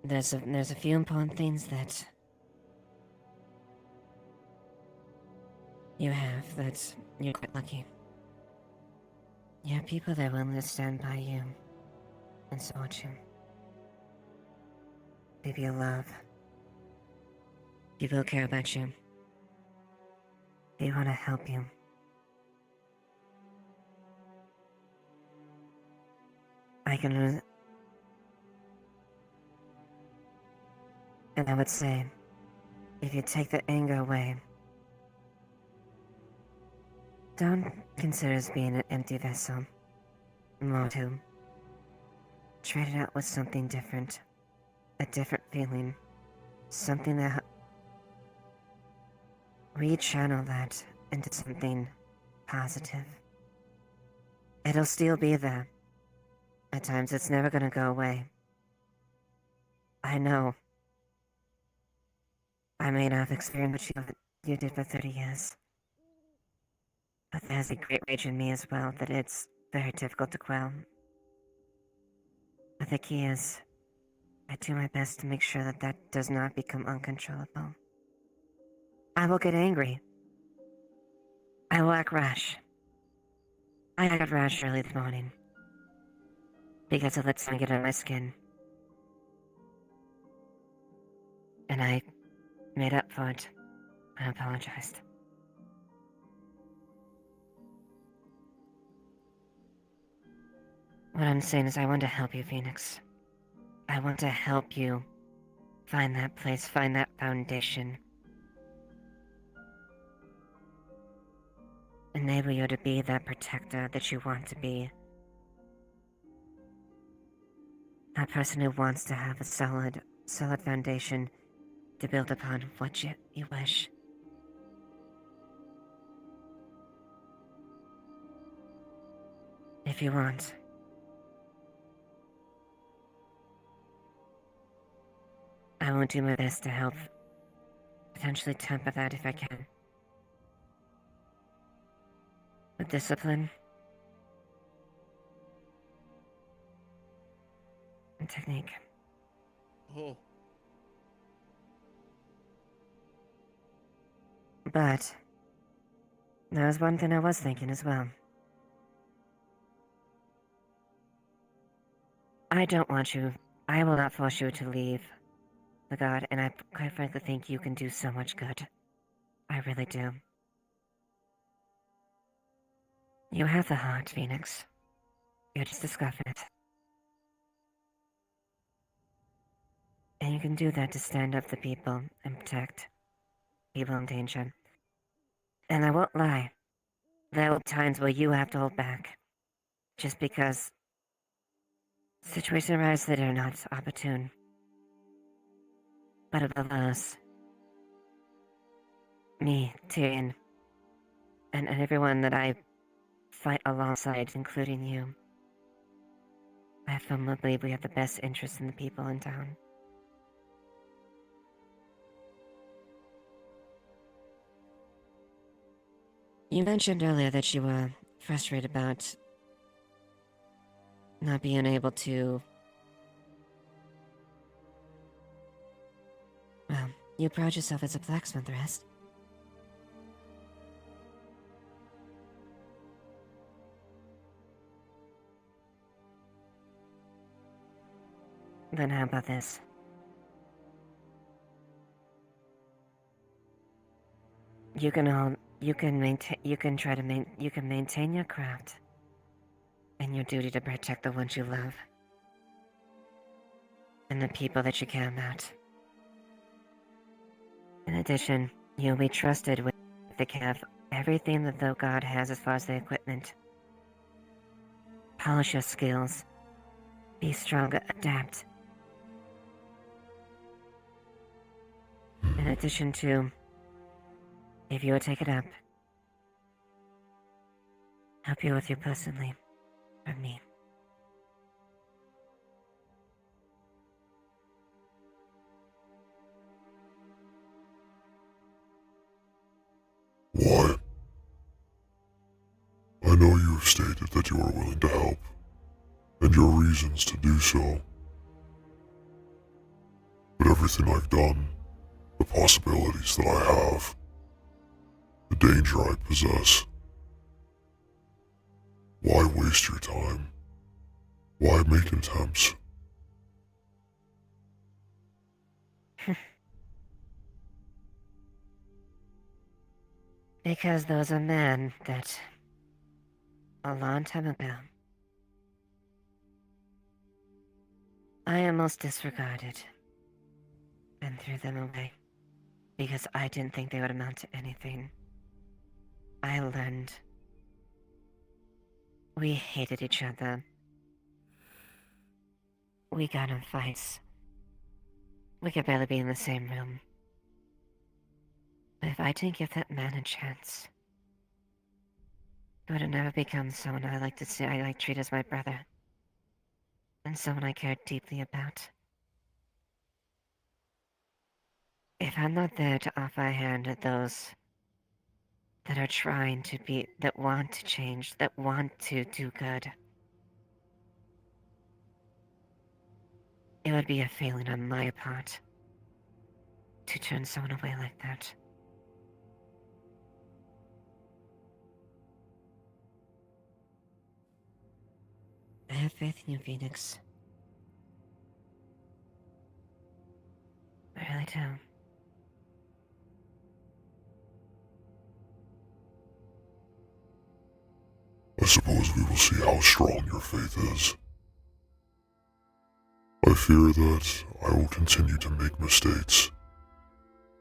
There's a few important things that you have that you're quite lucky. You have people that are willing to stand by you and support you. People you love. People who care about you. They want to help you. And I would say, if you take the anger away, don't consider it as being an empty vessel. More to trade it out with something different. A different feeling. Something that rechannel that into something positive. It'll still be there. At times it's never gonna go away. I know. I may not have experienced what you did for 30 years. But there's a great rage in me as well that it's very difficult to quell. But the key is, I do my best to make sure that that does not become uncontrollable. I will get angry. I will act rash. I acted rash early this morning. Because it lets me get on my skin. And I made up for it. I apologized. What I'm saying is I want to help you, Fenix. I want to help you find that place, find that foundation. Enable you to be that protector that you want to be. That person who wants to have a solid foundation to build upon what you wish. If you want. I will do my best to help potentially temper that if I can. With discipline and technique. Oh. But there was one thing I was thinking as well. I don't want you. I will not force you to leave the God, and I quite frankly think you can do so much good. I really do. You have the heart, Fenix. You're just discovering it. And you can do that to stand up for people and protect people in danger. And I won't lie. There will be times where you have to hold back. Just because situations arise that are not opportune. But above us, me, Tyrion, and everyone that I fight alongside, including you. I firmly believe we have the best interests in the people in town. You mentioned earlier that you were frustrated about not being able to... Well, you pride yourself as a blacksmith, right? Then how about this? You can maintain your craft and your duty to protect the ones you love and the people that you care about. In addition, you'll be trusted with the care of everything that the god has as far as the equipment. Polish your skills. Be stronger, adapt. In addition to, if you will take it up, help you with you personally, from me. Why? I know you have stated that you are willing to help, and your reasons to do so. But everything I've done, the possibilities that I have, the danger I possess. Why waste your time? Why make attempts? Because those are men that, a long time ago, I almost disregarded and threw them away because I didn't think they would amount to anything. I learned. We hated each other. We got in fights. We could barely be in the same room. But if I didn't give that man a chance, he would have never become someone I like to see I treat as my brother. And someone I cared deeply about. If I'm not there to offer a hand at those that are trying to be, that want to change, that want to do good, it would be a failing on my part to turn someone away like that. I have faith in you, Phoenix. I really do. I suppose we will see how strong your faith is. I fear that I will continue to make mistakes,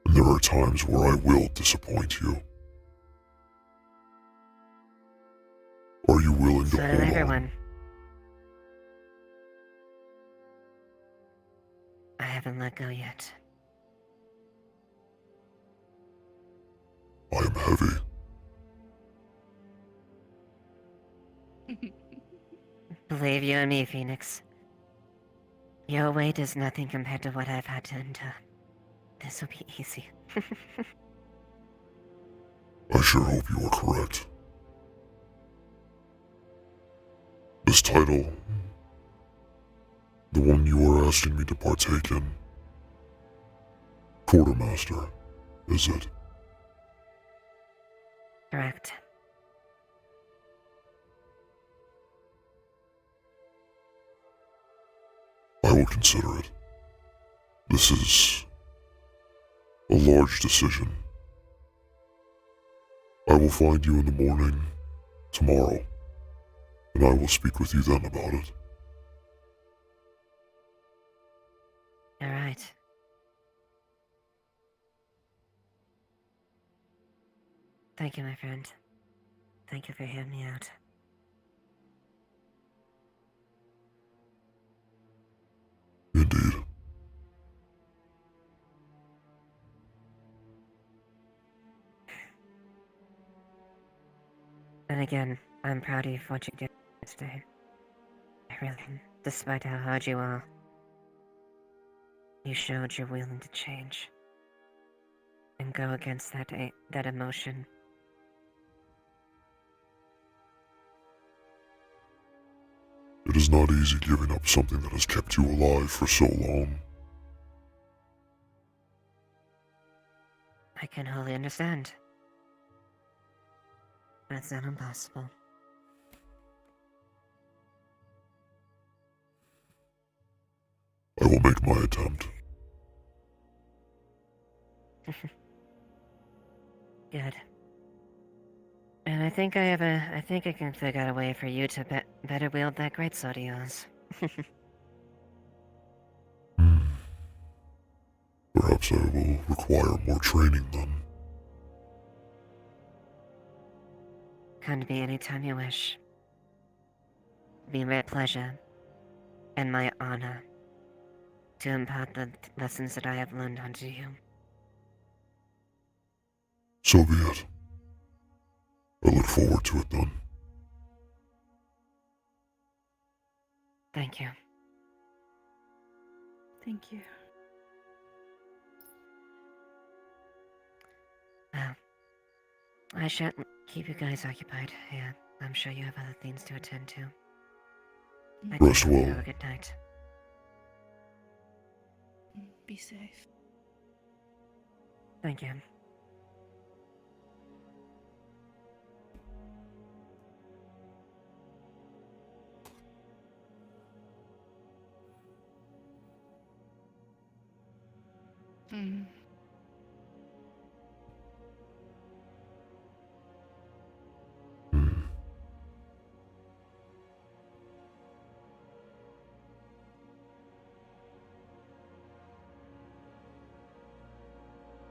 and there are times where I will disappoint you. Are you willing to So did hold everyone. on? I haven't let go yet. I am heavy. Believe you and me, Phoenix. Your weight is nothing compared to what I've had to endure. This will be easy. I sure hope you are correct. This title, the one you are asking me to partake in, Quartermaster, is it? Correct. I will consider it. This is a large decision. I will find you in the morning, tomorrow, and I will speak with you then about it. Alright. Thank you, my friend. Thank you for hearing me out. Indeed. And again, I'm proud of what you did today. I really, despite how hard you are, you showed you're willing to change and go against that emotion. It is not easy giving up something that has kept you alive for so long. I can wholly understand. That's not impossible. I will make my attempt. Good. And I think I can figure out a way for you to better wield that greatsword of yours. Perhaps I will require more training then. Come to me anytime you wish. Be my pleasure and my honor to impart the lessons that I have learned onto you. So be it. I look forward to it then. Thank you. Thank you. Well, I shan't keep you guys occupied. Yeah, I'm sure you have other things to attend to. I Rest hope you well. have a good night. Be safe. Thank you. Mm.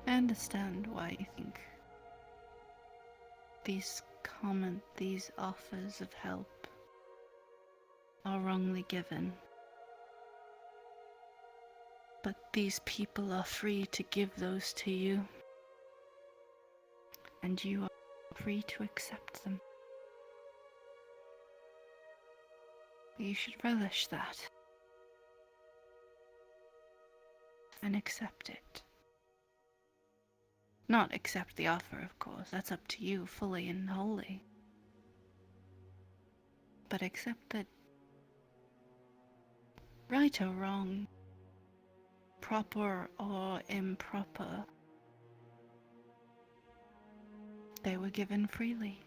I understand why you think these offers of help are wrongly given. But these people are free to give those to you. And you are free to accept them. You should relish that. And accept it. Not accept the offer, of course. That's up to you, fully and wholly. But accept that, right or wrong, proper or improper, they were given freely.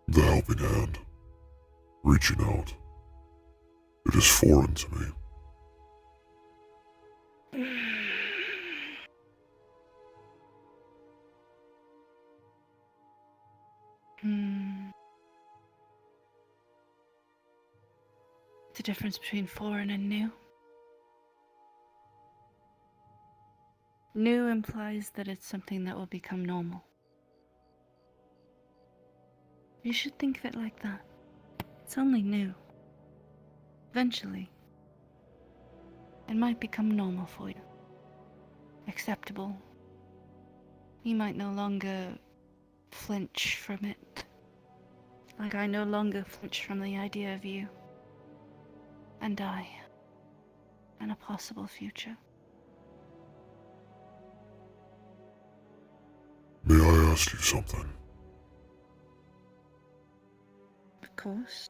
The helping hand, reaching out, it is foreign to me. The difference between foreign and new. New implies that it's something that will become normal. You should think of it like that. It's only new. Eventually, it might become normal for you. Acceptable. You might no longer flinch from it. Like I no longer flinch from the idea of you. And I. And a possible future. May I ask you something? Of course.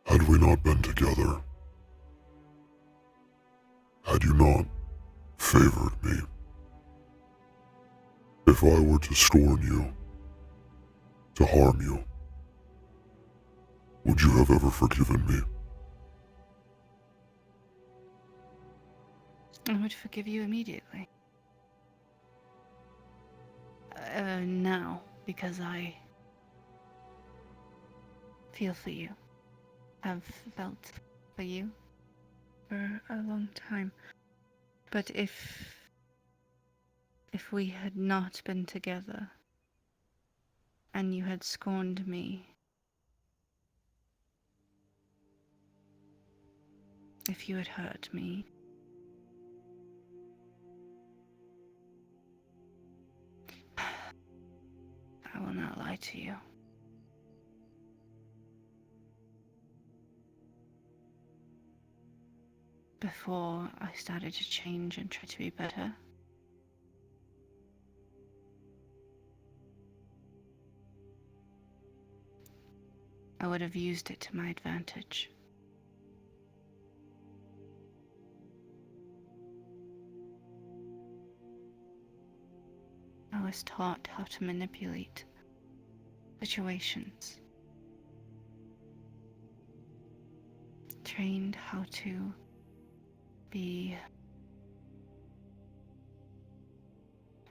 Had we not been together, had you not favored me, if I were to scorn you, to harm you, would you have ever forgiven me? I would forgive you immediately. Now, because I feel for you. Have felt for you for a long time. But if we had not been together and you had scorned me, If you had hurt me, I will not lie to you. Before I started to change and try to be better, I would have used it to my advantage. I was taught how to manipulate situations, trained how to be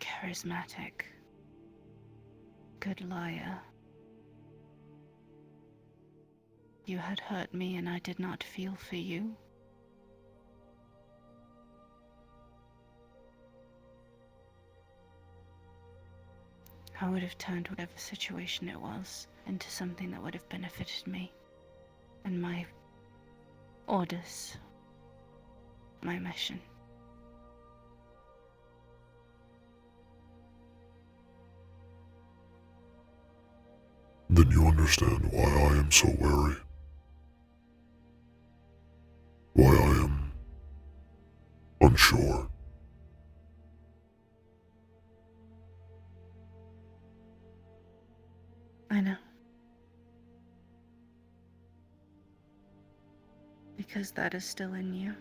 charismatic, good liar. You had hurt me and I did not feel for you. I would have turned whatever situation it was into something that would have benefited me and my orders, my mission. Then you understand why I am so wary. Why I am unsure. I know. Because that is still in you,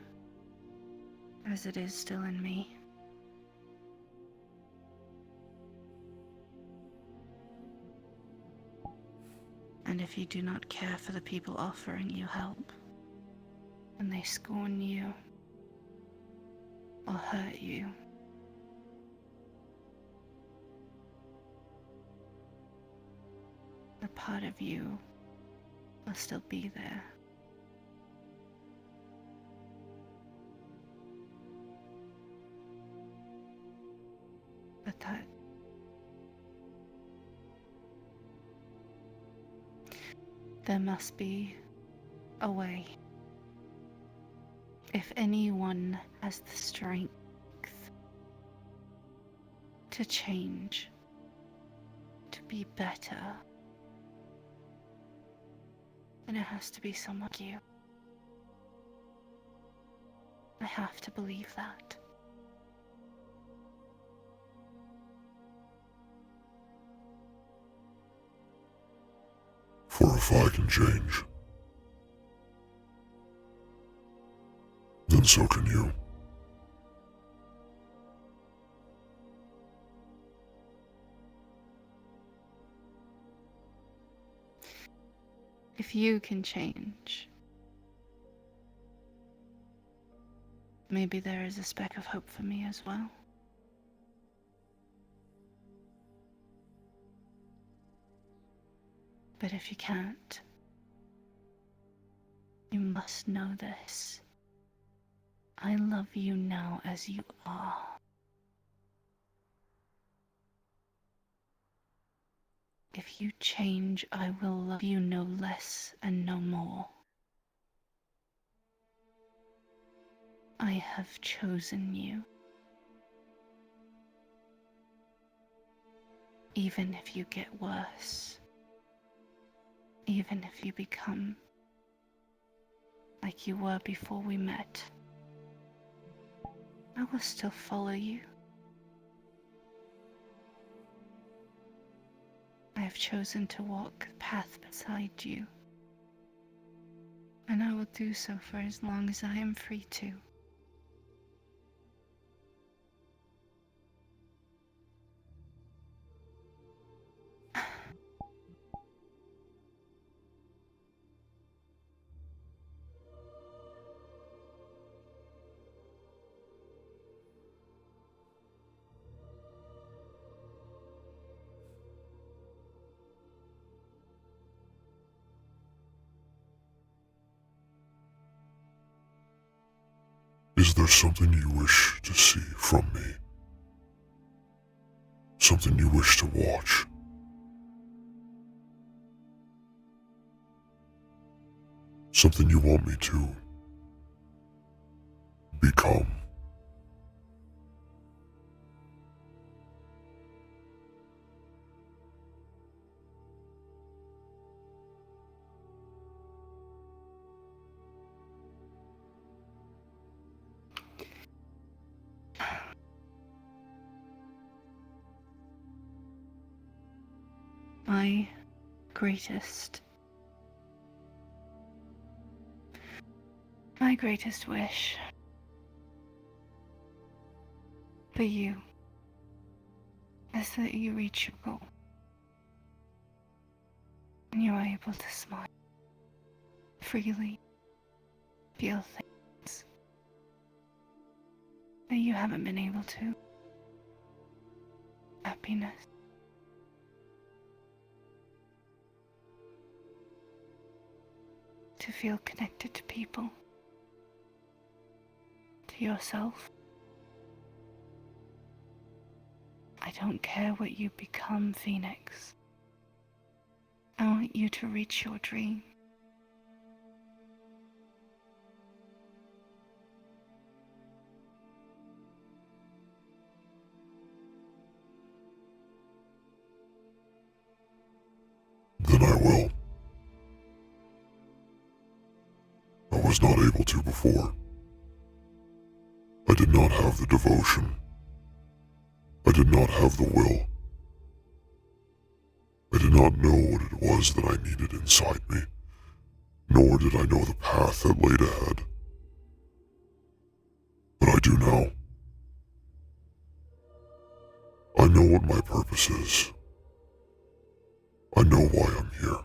as it is still in me. And if you do not care for the people offering you help, and they scorn you or hurt you, the part of you will still be there. But that there must be a way. If anyone has the strength to change, to be better, then it has to be someone like you. I have to believe that. For if I can change, then so can you. If you can change, maybe there is a speck of hope for me as well. But if you can't, you must know this. I love you now as you are. If you change, I will love you no less and no more. I have chosen you. Even if you get worse, even if you become like you were before we met, I will still follow you. I have chosen to walk the path beside you, and I will do so for as long as I am free to. Is there something you wish to see from me? Something you wish to watch? Something you want me to become. My greatest wish for you is that you reach your goal and you are able to smile freely, feel things that you haven't been able to. Happiness. To feel connected to people, to yourself. I don't care what you become, Phoenix. I want you to reach your dream. Then I will. I was not able to before. I did not have the devotion. I did not have the will. I did not know what it was that I needed inside me, nor did I know the path that laid ahead. But I do now. I know what my purpose is. I know why I'm here.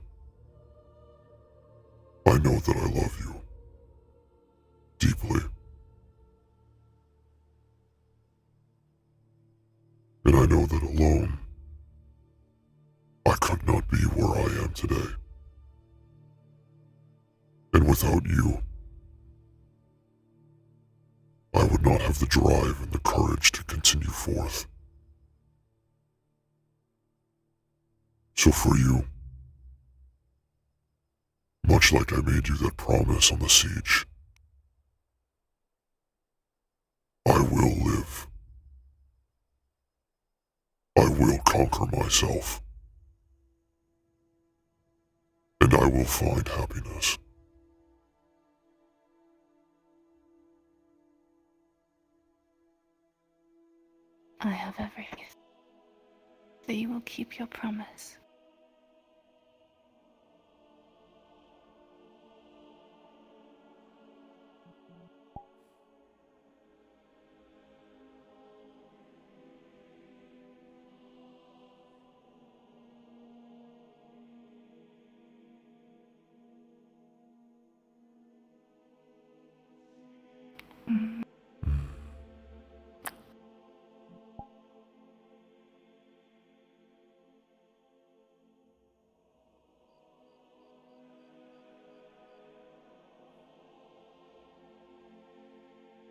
I know that I love you. Deeply. And I know that alone, I could not be where I am today. And without you, I would not have the drive and the courage to continue forth. So for you, much like I made you that promise on the siege, I will live. I will conquer myself. And I will find happiness. I have every faith that you will keep your promise.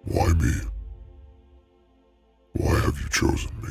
Why me? Why have you chosen me?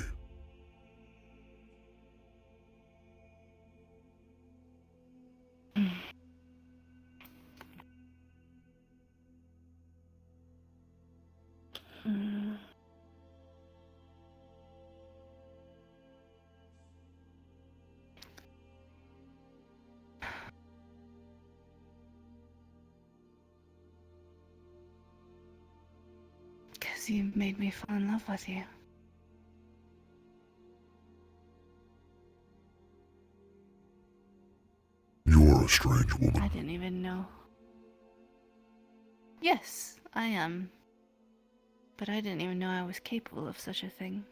Because you made me fall in love with you. You are a strange woman. I didn't even know. Yes, I am. But I didn't even know I was capable of such a thing.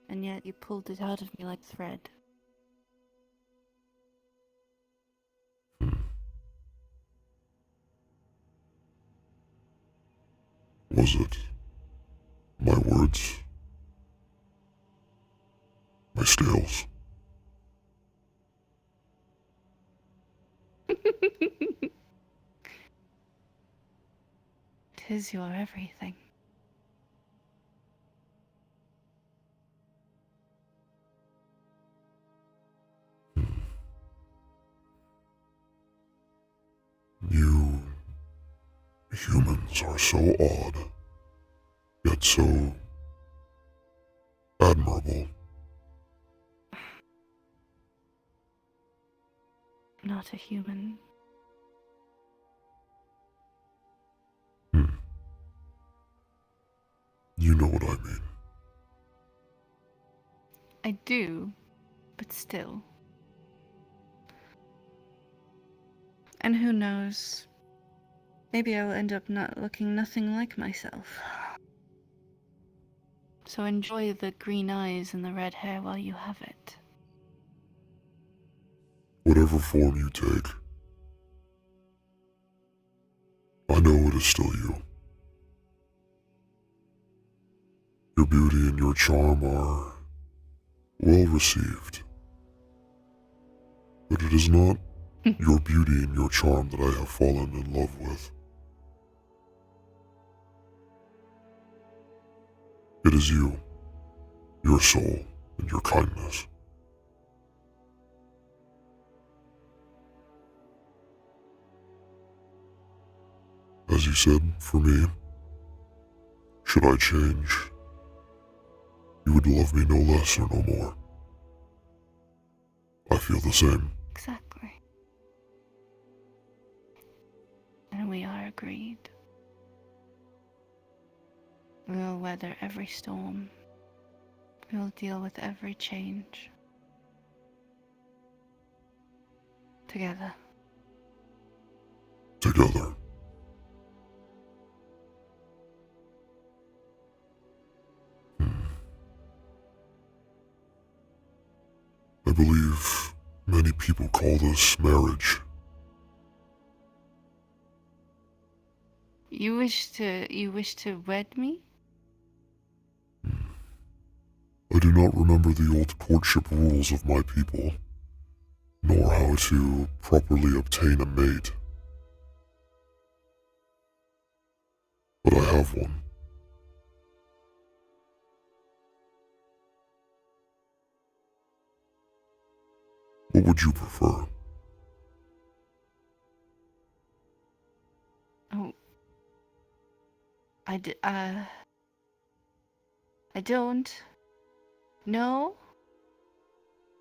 And yet you pulled it out of me like thread. Was it my words? My scales? Tis your everything. You humans are so odd. it so admirable. Not a human. You know what I mean. I do, but still. And who knows? Maybe I will end up not looking nothing like myself. So enjoy the green eyes and the red hair while you have it. Whatever form you take, I know it is still you. Your beauty and your charm are well received. But it is not your beauty and your charm that I have fallen in love with. It is you, your soul, and your kindness. As you said, for me, should I change, you would love me no less or no more. I feel the same. Exactly. And we are agreed. We'll weather every storm. We'll deal with every change. Together. Together. I believe many people call this marriage. You wish to wed me? I do not remember the old courtship rules of my people, nor how to properly obtain a mate. But I have one. What would you prefer? Oh. I don't. No?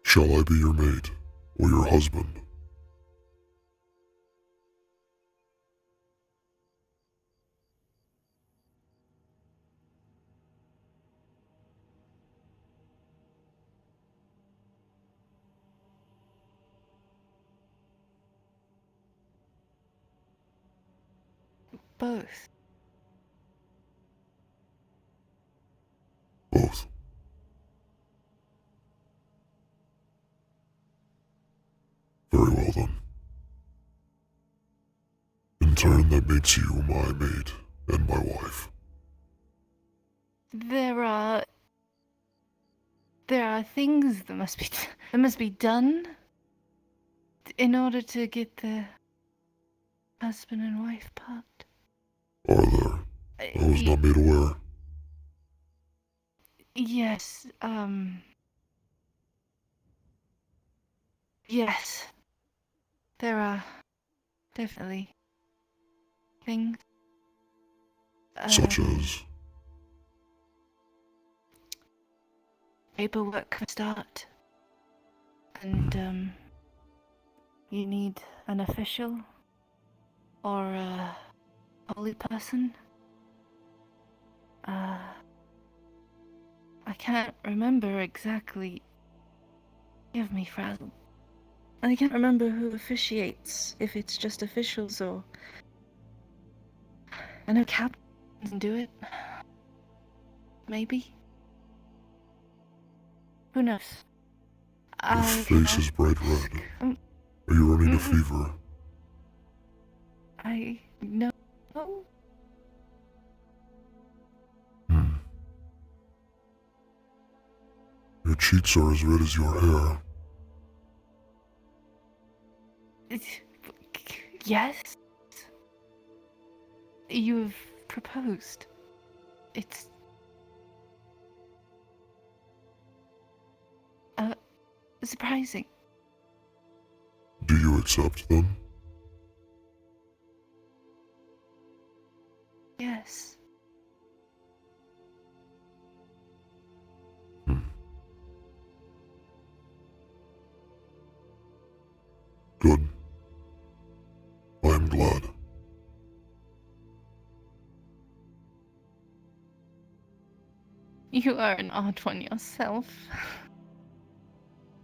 Shall I be your mate or your husband? Both. Both. Very well then. In turn, that makes you my mate and my wife. There are things that must be done in order to get the husband and wife part. Are there? I was not made aware. Yes, yes. There are definitely things. Such as? Paperwork for start. And, you need an official or a holy person. I can't remember exactly. Give me frazzled. I can't remember who officiates, if it's just officials or... I know captains do it. Maybe. Who knows? Your face is bright red. Are you running a fever? I know. Your cheeks are as red as your hair. Yes. You've proposed. It's... surprising. Do you accept then? Yes. Good. I am glad. You are an odd one yourself.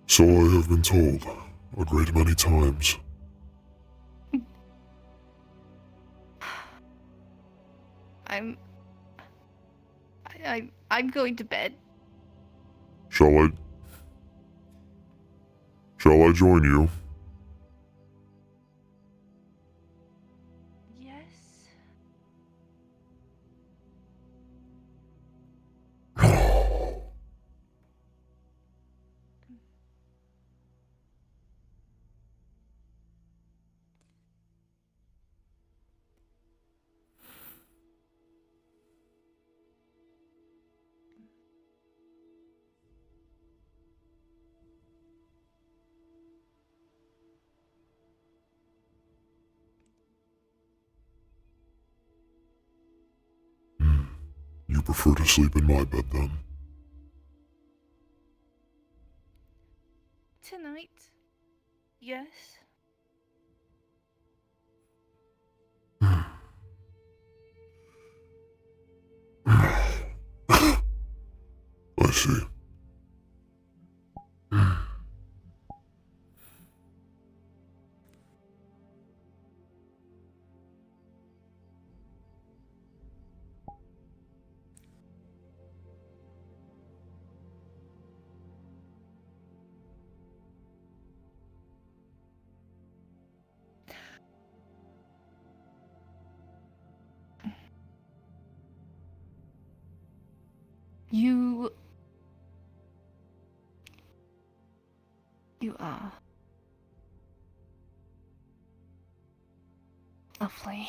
So I have been told a great many times. I'm going to bed. Shall I join you? Yes. You prefer to sleep in my bed then? Tonight. Yes. I see. You are lovely.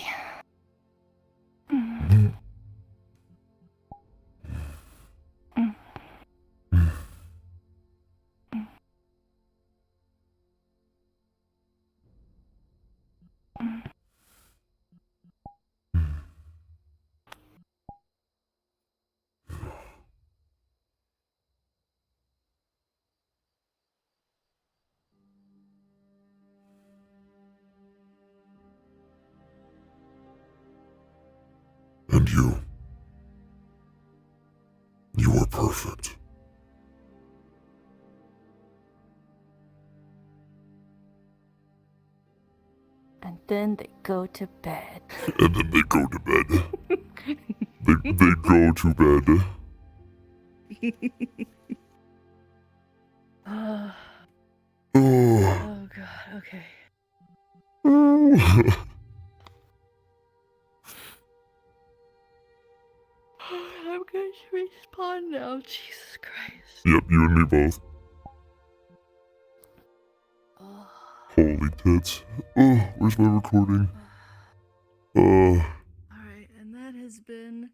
And you. You are perfect. And then they go to bed. And then they go to bed. they go to bed. Oh Oh. god, okay. I'm going to respawn now, Jesus Christ. Yep, you and me both. Holy tits. Oh, where's my recording? Alright, and that has been